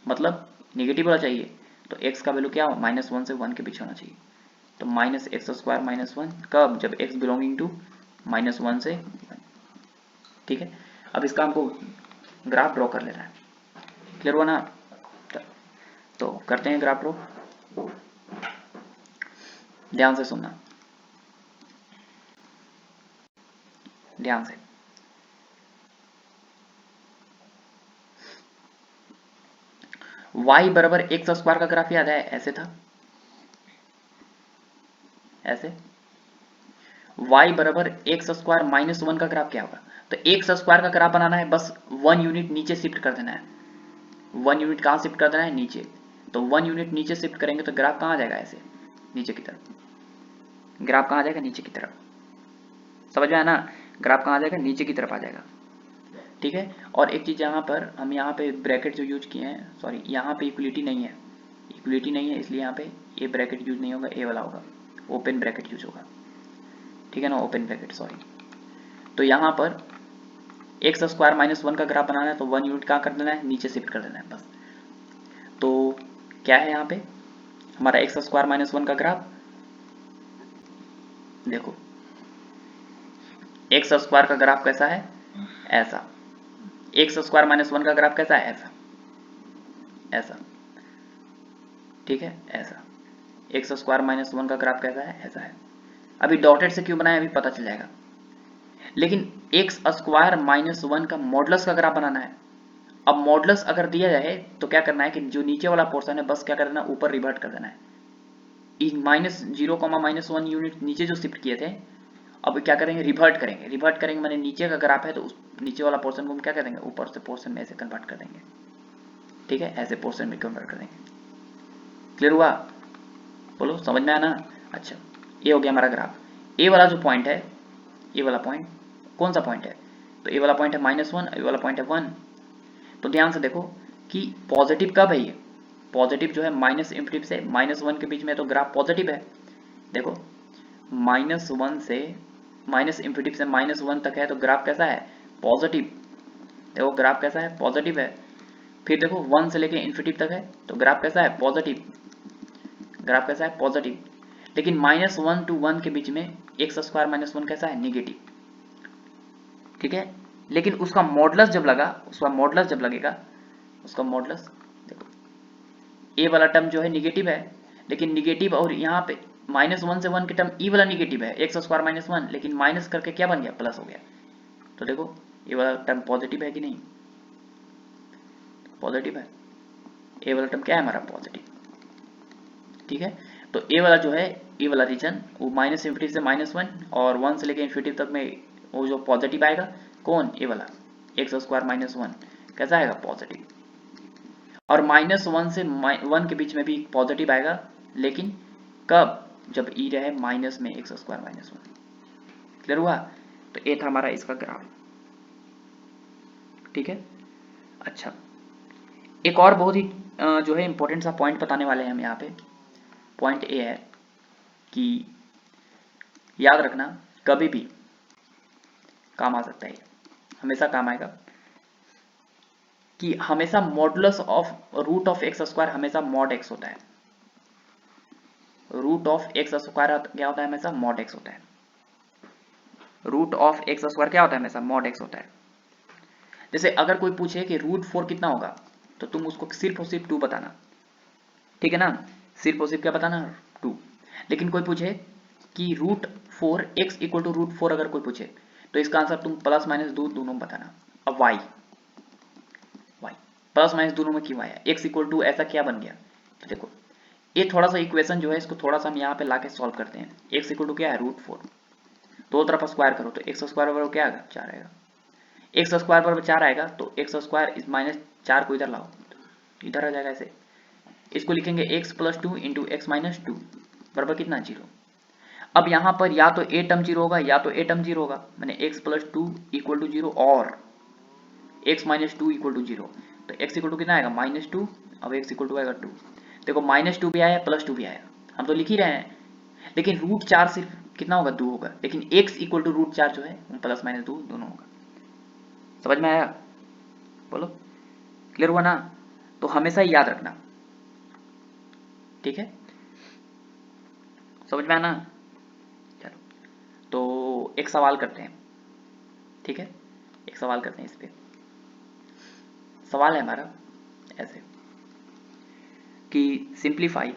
मतलब नेगेटिव वाला चाहिए। तो x का वैल्यू क्या हो, माइनस 1 से 1 के बीच होना चाहिए। तो माइनस एक्स स्क्वायर माइनस 1 कब, जब x बिलोंगिंग टू माइनस 1 से 1, ठीक है। अब इसका हमको ग्राफ ड्रॉ कर लेना है, क्लियर हुआ ना। तो करते हैं ग्राफ ड्रॉ, ध्यान से सुनना, ध्यान से। y बराबर एक्स स्क्वायर का ग्राफ याद है, ऐसे था, ऐसे। y बराबर एक्स स्क्वायर माइनस 1 का ग्राफ क्या होगा, तो एक्स स्क्वायर का ग्राफ बनाना है, बस 1 यूनिट नीचे शिफ्ट कर देना है। 1 यूनिट कहाँ शिफ्ट कर देना है, नीचे। तो 1 यूनिट नीचे शिफ्ट करेंगे तो ग्राफ कहाँ आ जाएगा, ऐसे नीचे की तरफ। ग्राफ कहाँ आ जाएगा, नीचे की तरफ, समझ में आया ना, ग्राफ कहाँ आ जाएगा, नीचे की तरफ आ जाएगा, ठीक है। और एक चीज यहाँ पर हम यहाँ पे ब्रैकेट जो यूज किए हैं, सॉरी यहाँ पे इक्वलिटी नहीं है, इक्वलिटी नहीं है, इसलिए यहाँ पे ये ब्रैकेट यूज नहीं होगा, ए वाला होगा, ओपन ब्रैकेट यूज होगा, ठीक है ना, ओपन ब्रैकेट, सॉरी। तो यहाँ पर एक्स स्क्वायर माइनस 1 का ग्राफ बनाना है, तो 1 यूनिट कहाँ कर देना है, नीचे शिफ्ट कर देना है बस। तो क्या है यहाँ पे हमारा एक्स स्क्वायर माइनस 1 का ग्राफ, देखो एक्स स्क्वायर का ग्राफ कैसा है, ऐसा। एक्स स्क्वायर माइनस 1 का ग्राफ कैसा है, ऐसा, ऐसा, ठीक है, ऐसा। एक्स स्क्वायर माइनस 1 का ग्राफ कैसा है, ऐसा है। अभी डॉटेड से क्यों बनाया, अभी पता चल जाएगा। लेकिन एक्स स्क्वायर माइनस 1 का मॉडुलस का ग्राफ बनाना है। अब मॉडुलस अगर दिया जाए तो क्या करना है कि जो नीचे वाला पोर्शन है बस क्या कर देना, ऊपर रिवर्ट कर देना है। माइनस 0 माइनस 1 यूनिट नीचे जो शिफ्ट किए थे, अब क्या करेंगे, रिवर्ट करेंगे। रिवर्ट करेंगे मैंने नीचे का ग्राफ है तो उस नीचे वाला पोर्शन को हम क्या करेंगे, ऊपर से पोर्शन में ऐसे कन्वर्ट कर देंगे, ठीक है, ऐसे पोर्शन में कन्वर्ट कर देंगे। क्लियर हुआ, बोलो समझ में आया ना। अच्छा, ये हो गया हमारा ग्राफ। ए वाला जो पॉइंट है, ये वाला पॉइंट कौन सा पॉइंट है, तो ये वाला पॉइंट है -1, ये वाला पॉइंट है 1। तो ध्यान से देखो कि पॉजिटिव कब है, ये पॉजिटिव जो है माइनस इन्फिनिटी से -1 के बीच में, तो ग्राफ पॉजिटिव है। देखो -1 से माइनस इन्फिनिटी से -1 तक है, तो ग्राफ कैसा है, पॉजिटिव। देखो ग्राफ कैसा है, पॉजिटिव है। फिर देखो 1 से लेके इन्फिनिटी तक है, तो ग्राफ कैसा है, पॉजिटिव, ग्राफ कैसा है, पॉजिटिव। लेकिन -1 to 1 के बीच में x स्क्वायर माइनस 1 कैसा है, निगेटिव, ठीक है। लेकिन उसका मॉडुलस जब लगा, उसका मॉडुलस जब लगेगा, उसका मॉडुलस देखो, a वाला टर्म जो है निगेटिव है, लेकिन निगेटिव और यहाँ पे -1 से 1 की टर्म e वाला निगेटिव है, x स्क्वायर माइनस 1, लेकिन माइनस करके क्या बन गया, प्लस हो गया। तो देखो ये वाला टर्म पॉजिटिव है कि नहीं, पॉजिटिव है, ए वाला टर्म क्या है हमारा, पॉजिटिव, ठीक है। तो ए वाला जो है, ए वाला रीजन वो माइनस इन्फिनिटी से -1 और 1 से लेकर इन्फिनिटी तक में वो जो पॉजिटिव आएगा, कौन, ए वाला एक्स स्क्वायर माइनस 1 कैसा आएगा, पॉजिटिव। और -1 से 1 के बीच में भी पॉजिटिव आएगा, लेकिन कब, जब ई रहे माइनस में एक्स स्क्वायर माइनस 1। क्लियर हुआ। तो ये था हमारा इसका ग्राफ, ठीक है। अच्छा, एक और बहुत ही जो है इंपॉर्टेंट सा पॉइंट बताने वाले हैं हम यहाँ पे। पॉइंट ए है कि याद रखना, कभी भी काम आ सकता है, हमेशा काम आएगा, कि हमेशा modulus of root of x square हमेशा मॉड एक्स होता है। रूट ऑफ एक्स स्क्वायर क्या होता है, हमेशा मॉड एक्स होता है। रूट ऑफ एक्स स्क्वायर क्या होता है, हमेशा मॉड एक्स होता है। जैसे अगर कोई पूछे कि √4 कितना होगा, तो तुम उसको सिर्फ और सिर्फ 2 बताना, ठीक है ना, सिर्फ और सिर्फ क्या बताना, 2। लेकिन कोई पूछे कि √4 x इक्वल टू √4 अगर कोई पूछे, तो इसका आंसर तुम प्लस माइनस 2 दोनों बताना। अब y प्लस माइनस दोनों में क्यों आया, x इक्वल टू ऐसा क्या बन गया। तो देखो ये थोड़ा सा इक्वेशन जो है, इसको थोड़ा सा हम यहाँ पे लाके सॉल्व करते हैं। x इक्वल टू क्या है, √4, दो तरफ स्क्वायर करो तो x स्क्वायर बराबर क्या आएगा, 4 आएगा। x स्क्वायर बराबर 4 आएगा, तो x स्क्वायर इस -4 को इधर लाओ, इधर आ जाएगा ऐसे। इसको लिखेंगे x plus 2 into x minus 2 बराबर कितना, 0। अब यहाँ पर या तो a टर्म 0 होगा या तो a टर्म 0 होगा, मैंने x प्लस 2 इक्वल टू 0 और x माइनस 2 इक्वल टू 0। तो x इक्वल टू कितना आएगा, -2, अब x इक्वल टू आएगा 2। देखो -2 भी आया, प्लस 2 भी आया, हम तो लिख ही रहे हैं। लेकिन √4 सिर्फ कितना होगा, 2 होगा, लेकिन x इक्वल टू √4 जो है प्लस माइनस 2 दोनों होगा। समझ में आया, बोलो, क्लियर हुआ ना। तो हमेशा याद रखना, ठीक है, समझ में आना। चलो, तो एक सवाल करते हैं, ठीक है, एक सवाल करते हैं इस पे। सवाल है हमारा ऐसे कि simplify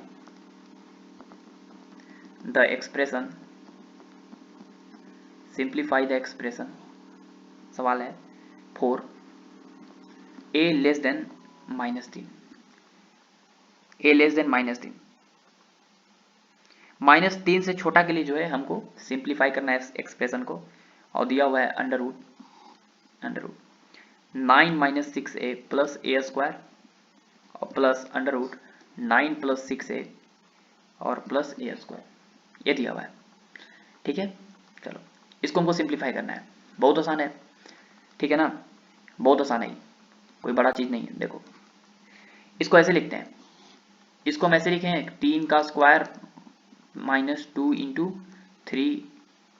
the expression, simplify the expression, सवाल है 4 a less than -3, a less than -3, -3 से छोटा के लिए जो है हमको सिंप्लीफाई करना है एक्सप्रेशन को, और दिया हुआ है under root 9 - 6a plus a square और प्लस अंडर रूट 9 + 6a और प्लस a स्क्वायर, ये दिया हुआ है, ठीक है। चलो इसको हमको सिंप्लीफाई करना है, बहुत आसान है, ठीक है ना, बहुत आसान है, कोई बड़ा चीज़ नहीं है। देखो इसको ऐसे लिखते हैं, इसको हम ऐसे लिखें, 3 का square -2 into 3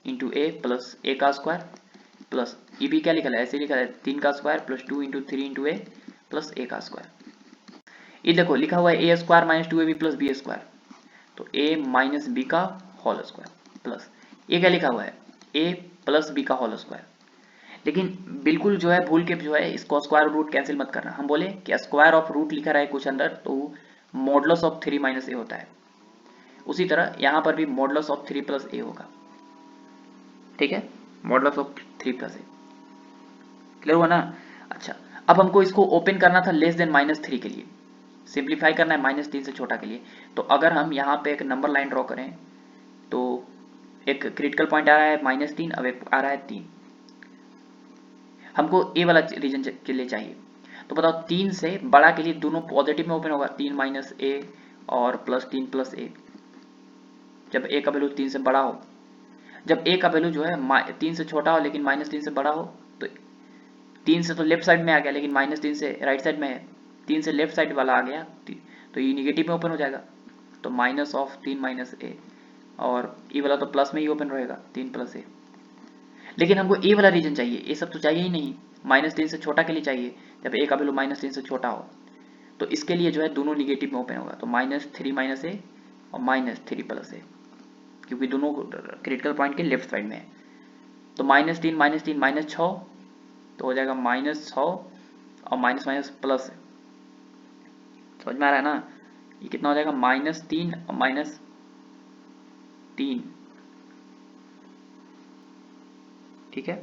into a plus a का स्क्वायर प्लस, ये भी क्या लिखा है, ऐसे लिखा है 3 का square plus 2 into 3 into a plus a का स्क्वायर। ये देखो लिखा हुआ है a square minus 2ab plus b square, तो ए माइनस बी का होल स्क्वायर प्लस, ये क्या लिखा हुआ है, ए प्लस बी का होल स्क्वायर। लेकिन बिल्कुल जो है भूल के जो है इसको स्क्वायर रूट कैंसिल मत करना, हम बोले कि स्क्वायर ऑफ रूट लिखा रहा है कुछ अंदर, तो मॉडुलस ऑफ 3 माइनस ए होता है। उसी तरह यहाँ पर भी मॉडुलस ऑफ 3 प्लस ए होगा, ठीक है, modulus of 3 plus A, clear हुआ ना। अच्छा, अब हमको इसको ओपन करना था लेस देन -3 के लिए, सिंप्लीफाई करना है -3 से छोटा के लिए। तो अगर हम यहाँ पे एक नंबर लाइन ड्रॉ करें, तो एक क्रिटिकल पॉइंट आ रहा है -3, अब एक आ रहा है 3, हमको ए वाला रीजन के लिए चाहिए। तो बताओ 3 से बड़ा के लिए दोनों पॉजिटिव में ओपन होगा, 3 माइनस ए और प्लस 3 प्लस ए, जब ए का वैल्यू 3 से बड़ा हो। जब ए का वैल्यू जो है 3 से छोटा हो लेकिन -3 से बड़ा हो, तो 3 से तो लेफ्ट साइड में आ गया, लेकिन -3 से राइट साइड में है, 3 से लेफ्ट साइड वाला आ गया, तो ये निगेटिव में ओपन हो जाएगा, तो -3 माइनस ए, और ये वाला तो प्लस में ही ओपन रहेगा, 3 प्लस ए। लेकिन हमको ए वाला रीजन चाहिए, ये सब तो चाहिए ही नहीं, -3 से छोटा के लिए चाहिए, जब a का वैल्यू -3 से छोटा हो, तो इसके लिए जो है दोनों निगेटिव में ओपन होगा, तो -3 - a और -3 + a, क्योंकि दोनों क्रिटिकल पॉइंट के लेफ्ट साइड में है। तो -3 -6, तो हो जाएगा -6 और माइनस माइनस प्लस है, समझ में आ रहा है ना। ये कितना हो जाएगा, -3 और -3, ठीक है,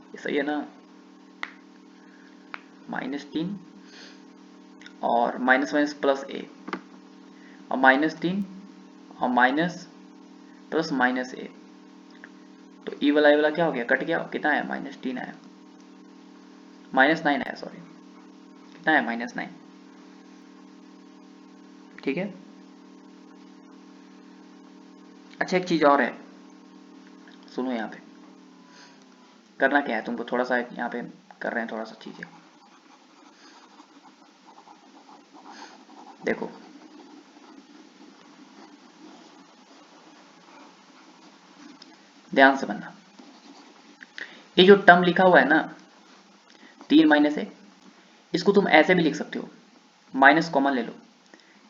ये सही है ना। -3 और माइनस माइनस प्लस a और -3 और माइनस प्लस -a, तो e वाला क्या हो गया, कट गया, कितना आया, -3 आया, -9 आया, सॉरी, कितना आया, -9, ठीक है। अच्छा एक चीज और है, सुनो, यहाँ पे करना क्या है तुमको, थोड़ा सा यहाँ पे कर रहे हैं थोड़ा सा चीजें, देखो ध्यान से बनना। ये जो टर्म लिखा हुआ है ना 3 - a, इसको तुम ऐसे भी लिख सकते हो, माइनस कॉमन ले लो,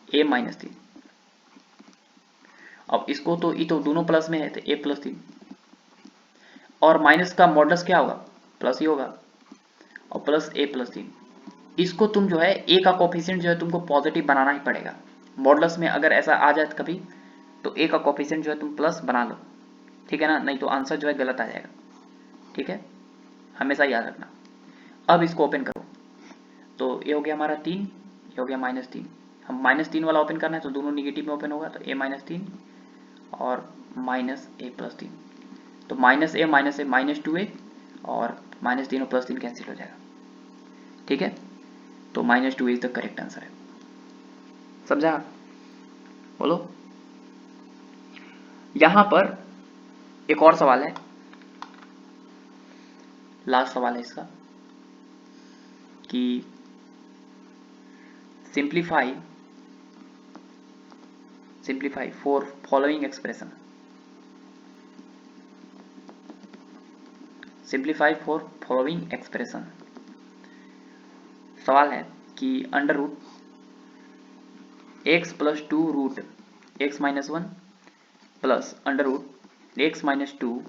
a -3, अब इसको तो ये तो दोनों प्लस में है, तो a + 3, और माइनस का मॉडल्स क्या होगा, प्लस ही होगा, और प्लस a + 3, इसको तुम जो है a का कोफिशिएंट जो है तुमको पॉजिटिव बनाना ही पड़ेगा। मॉडल्स में अगर ऐसा आ जाए कभी, तो a का कोफिशिएंट जो है तुम प्लस बना लो, ठीक है ना, नहीं तो आंसर जो है गलत आ जाएगा, ठीक है, हमेशा याद रखना। अब इसको ओपन करो, तो ये हो गया हमारा 3, ये हो गया -3, हम -3 वाला ओपन करना है, तो दोनों निगेटिव में ओपन होगा, तो a -3 और -a + 3, तो -a -2a और -3 और +3 कैंसिल हो जाएगा, ठीक है, तो -2a is the correct answer है, समझा, बोलो। यहां पर एक और सवाल है, लास्ट सवाल है इसका, कि simplify for following expression, simplify for following expression, सवाल है कि √x + 2 √x - 1 प्लस √x - 2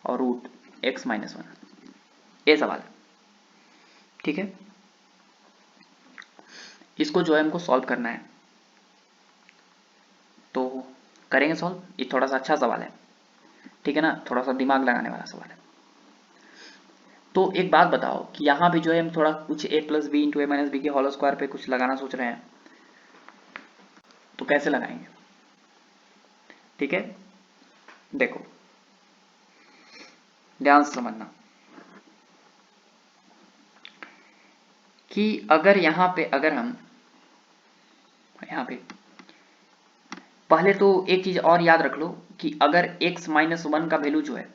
और √x - 1, ये सवाल है, ठीक है। इसको जो है हमको सॉल्व करना है, तो करेंगे सॉल्व। ये थोड़ा सा अच्छा सवाल है, ठीक है ना, थोड़ा सा दिमाग लगाने वाला सवाल है। तो एक बात बताओ कि यहाँ भी जो है हम थोड़ा कुछ a + b × a - b के होल स्क्वायर पे कुछ लगाना सोच रहे हैं, तो कैसे लगाएंगे, ठीक है, देखो ध्यान से समझना कि अगर यहाँ पे अगर हम यहाँ पे पहले तो एक चीज और याद रख लो कि अगर x - 1 का वैल्यू जो है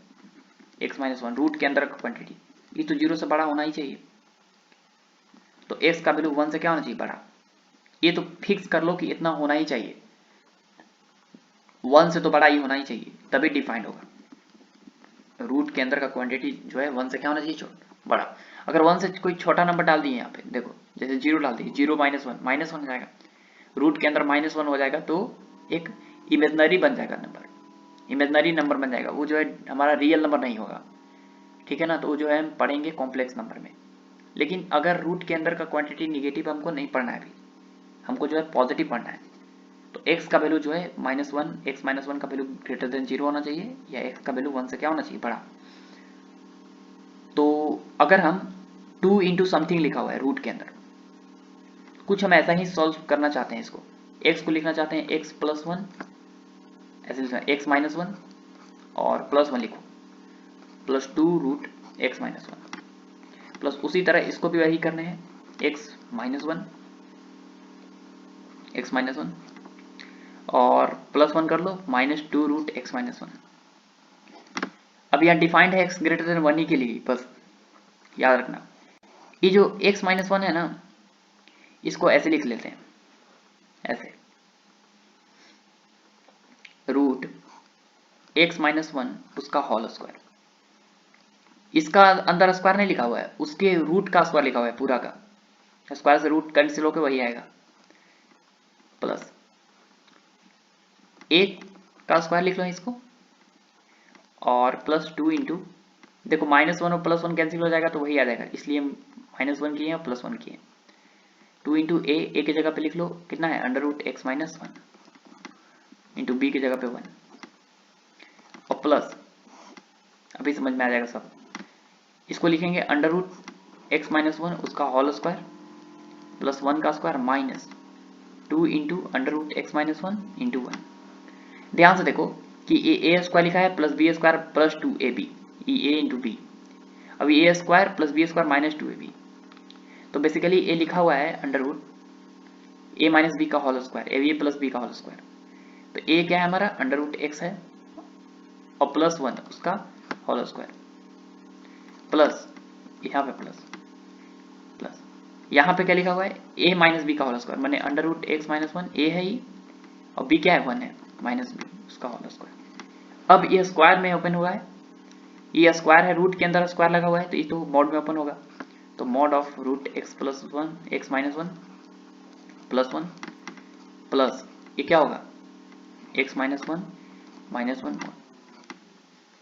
x - 1 रूट के अंदर का क्वांटिटी, ये तो 0 से बड़ा होना ही चाहिए, तो x का वैल्यू 1 से क्या होना चाहिए, बड़ा, ये तो फिक्स कर लो कि इतना होना ही चाहिए, 1 से तो बड़ा ही होना ही चाहिए, तभी डिफाइंड होगा। रूट के अंदर का क्वांटिटी जो है 1 से क्या होना चाहिए, बड़ा। अगर 1 से कोई छोटा नंबर डाल दिए यहाँ पे, देखो जैसे 0 डाल दिए, 0 - 1 -1 हो जाएगा, रूट के अंदर -1 हो जाएगा, तो एक इमेजनरी बन जाएगा नंबर, इमेजनरी नंबर बन जाएगा, वो जो है हमारा रियल नंबर नहीं होगा, ठीक है ना, तो वो जो है हम पढ़ेंगे कॉम्प्लेक्स नंबर में। लेकिन अगर रूट के अंदर का क्वांटिटी निगेटिव हमको नहीं पढ़ना है, अभी हमको जो है पॉजिटिव पढ़ना है, तो x का वैल्यू जो है -1, x - 1 का वैल्यू ग्रेटर देन 0 होना चाहिए, या x का वैल्यू 1 से क्या होना चाहिए, बड़ा। तो अगर हम 2 × समथिंग लिखा हुआ है रूट के अंदर, कुछ हम ऐसा ही सॉल्व करना चाहते हैं, इसको x को लिखना चाहते हैं x + 1, ऐसे लिखना x - 1 और +1 लिखो, +2 √x - 1, प्लस उसी तरह इसको भी वही करने हैं, x - 1 और +1 कर लो, -2 √x - 1। अब यहाँ डिफाइंड है x ग्रेटर देन 1 ही के लिए, बस याद रखना। ये जो x - 1 है ना, इसको ऐसे लिख लेते हैं, ऐसे √x - 1 उसका होल स्क्वायर, इसका अंदर स्क्वायर नहीं लिखा हुआ है, उसके रूट का स्क्वायर लिखा हुआ है पूरा का, स्क्वायर से रूट कैंसिल होकर वही आएगा, प्लस एक का स्क्वायर लिख लो इसको, और प्लस 2 इंटू, देखो -1 और +1 कैंसिल हो जाएगा तो वही आ जाएगा, इसलिए -1 किए और +1 किए। 2 इंटू ए की जगह पे लिख लो कितना है, √x-1 इंटू बी की जगह पे 1, और प्लस, अभी समझ में आ जाएगा सब, इसको लिखेंगे √x-1 उसका होल स्क्वायर प्लस 1 का square minus 2 into √x-1 into 1। ध्यान से देखो कि ए स्क्वायर लिखा है plus b square plus 2ab, a into b, अभी a square plus b square minus 2ab, तो बेसिकली ए लिखा हुआ है √a माइनस बी का whole square, a plus b का होल स्क्वायर, तो ए क्या है हमारा √x है और प्लस 1 उसका होल स्क्वायर, प्लस यहाँ पे प्लस प्लस यहाँ पे क्या लिखा हुआ है a माइनस बी का होल स्क्वायर, माने √x-1 a है ही, और b क्या है 1 है माइनस बी उसका होल स्क्वायर। अब ये स्क्वायर में ओपन हुआ है, ये स्क्वायर है, रूट के अंदर स्क्वायर लगा हुआ है तो ये तो मॉड में ओपन होगा, तो mod of √x+1 plus 1 plus ये क्या होगा x-1 माइनस 1।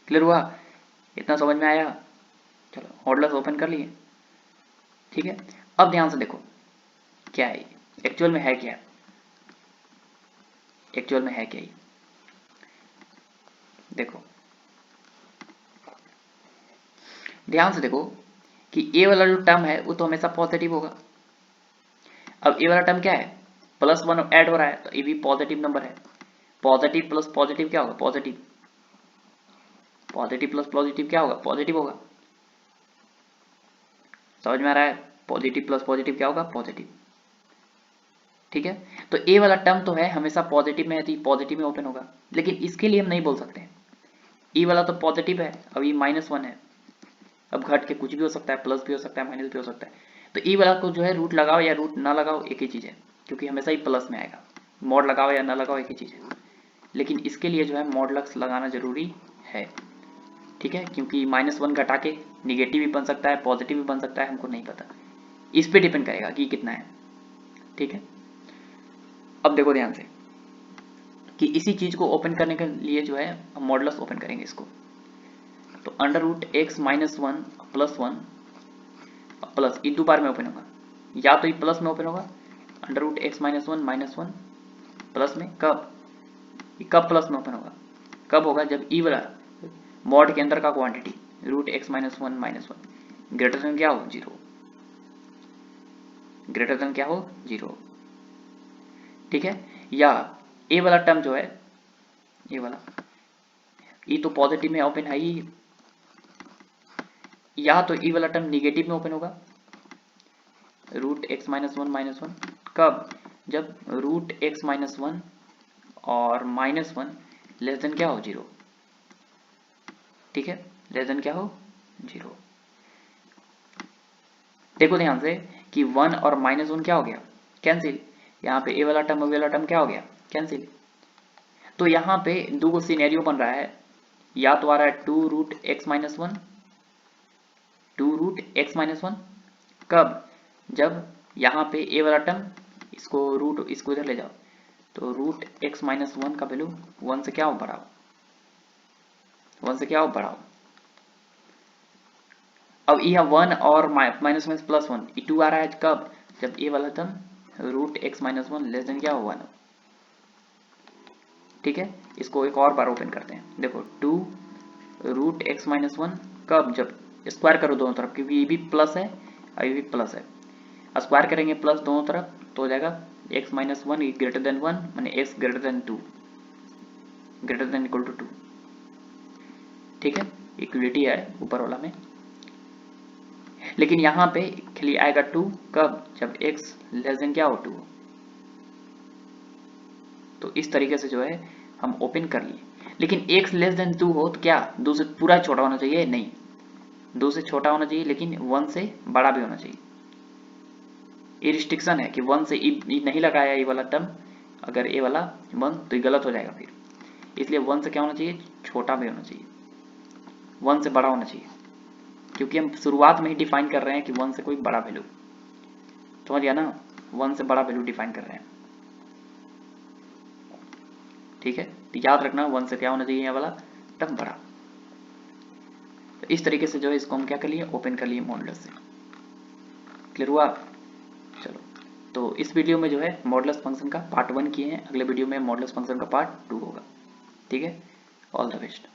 क्लियर हुआ, इतना समझ में आया? चलो मॉडुलस ओपन कर लिए, ठीक है। अब ध्यान से देखो क्या है एक्चुअल में, है क्या, एक्चुअल में है क्या ये देखो, ध्यान से देखो कि ए वाला जो टर्म है वो तो हमेशा पॉजिटिव होगा। अब ए वाला टर्म क्या है, +1 ऐड हो रहा है तो ये भी पॉजिटिव नंबर है, पॉजिटिव प्लस पॉजिटिव क्या होगा पॉजिटिव, पॉजिटिव प्लस पॉजिटिव क्या होगा पॉजिटिव होगा, समझ में आ रहा है, पॉजिटिव प्लस पॉजिटिव क्या होगा पॉजिटिव, ठीक है। तो ए वाला टर्म तो है हमेशा पॉजिटिव में है तो पॉजिटिव में ओपन होगा, लेकिन इसके लिए हम नहीं बोल सकते, ई वाला तो पॉजिटिव है, अब ये -1 है, अब घट के कुछ भी हो सकता है, प्लस भी हो सकता है माइनस भी हो सकता है, तो ई वाला को जो है रूट लगाओ या रूट ना लगाओ एक ही चीज़ है, क्योंकि हमेशा ही प्लस में आएगा, मॉड लगाओ या ना लगाओ एक ही चीज़ है, लेकिन इसके लिए जो है मॉडलक्स लगाना जरूरी है, ठीक है, क्योंकि -1 घटा के निगेटिव भी बन सकता है पॉजिटिव भी बन सकता है, हमको नहीं पता, इस पे डिपेंड करेगा कि कितना है, ठीक है। अब देखो ध्यान से कि इसी चीज को ओपन करने के लिए जो है हम मॉडुलस ओपन करेंगे इसको, तो √x-1 प्लस 1 प्लस ये दो बार में ओपन होगा, या तो ये प्लस में ओपन होगा √x-1 -1 प्लस में, कब ये कब प्लस में ओपन होगा, कब होगा जब ई वाला मॉड के अंदर का क्वांटिटी √x-1 -1 ग्रेटर देन क्या हो 0, ग्रेटर देन क्या हो 0, ठीक है। या ए वाला टर्म जो है, ये वाला ई तो पॉजिटिव में ओपन है ही, या तो ई वाला टर्म निगेटिव में ओपन होगा √x-1 कब, जब √x-1 और -1 लेस देन क्या हो 0, ठीक है, लेस देन क्या हो 0। देखो ध्यान से कि 1 और -1 क्या हो गया कैंसिल, यहाँ पे ए वाला टर्म और वाला टर्म क्या हो गया कैंसिल, तो यहाँ पे दो सिनेरियो बन रहा है, या तो आ रहा है 2√x-1 कब, जब यहाँ पे ए वाला टर्म इसको इधर ले जाओ, तो √x-1 का वैल्यू 1 से क्या हो बढ़ाओ, 1 से क्या हो बढ़ाओ, अब यह 1 और -1 प्लस 1 ये 2 आ रहा है कब, जब ए वाला टर्म √x-1 लेस देन क्या हो 1, ठीक है। इसको एक और बार ओपन करते हैं, देखो 2√x-1 कब, जब स्क्वायर करो दोनों तरफ, क्योंकि ये भी प्लस है और ये भी प्लस है, स्क्वायर करेंगे प्लस दोनों तरफ तो हो जाएगा x-1 ग्रेटर देन 1 माने x greater than 2 greater than equal to 2, ठीक है, इक्वलिटी है ऊपर वाला में, लेकिन यहाँ पे खाली आएगा 2 कब, जब x लेस देन क्या हो 2, तो इस तरीके से जो है हम ओपन कर लिए, लेकिन x लेस देन 2 हो तो क्या 2 से पूरा छोटा होना चाहिए, नहीं 2 से छोटा होना चाहिए, लेकिन 1 से बड़ा भी होना चाहिए, ये रिस्ट्रिक्शन है कि 1 से ई नहीं लगाया ये वाला टर्म, अगर ए वाला 1 तो ये गलत हो जाएगा फिर, इसलिए 1 से क्या होना चाहिए छोटा भी होना चाहिए, 1 से बड़ा होना चाहिए, क्योंकि हम शुरुआत में ही डिफाइन कर रहे हैं कि 1 से कोई बड़ा वैल्यू, समझ गया ना, 1 से बड़ा वैल्यू डिफाइन कर रहे हैं, ठीक है। तो याद रखना 1 से क्या होना चाहिए, ये वाला टर्म बड़ा। तो इस तरीके से जो है इसको हम क्या कर लिए, ओपन कर लिए मॉडुलस से। क्लियर हुआ? चलो, तो इस वीडियो में जो है मॉडुलस फंक्शन का पार्ट 1 किए हैं, अगले वीडियो में मॉडुलस फंक्शन का पार्ट 2 होगा, ठीक है। All the best.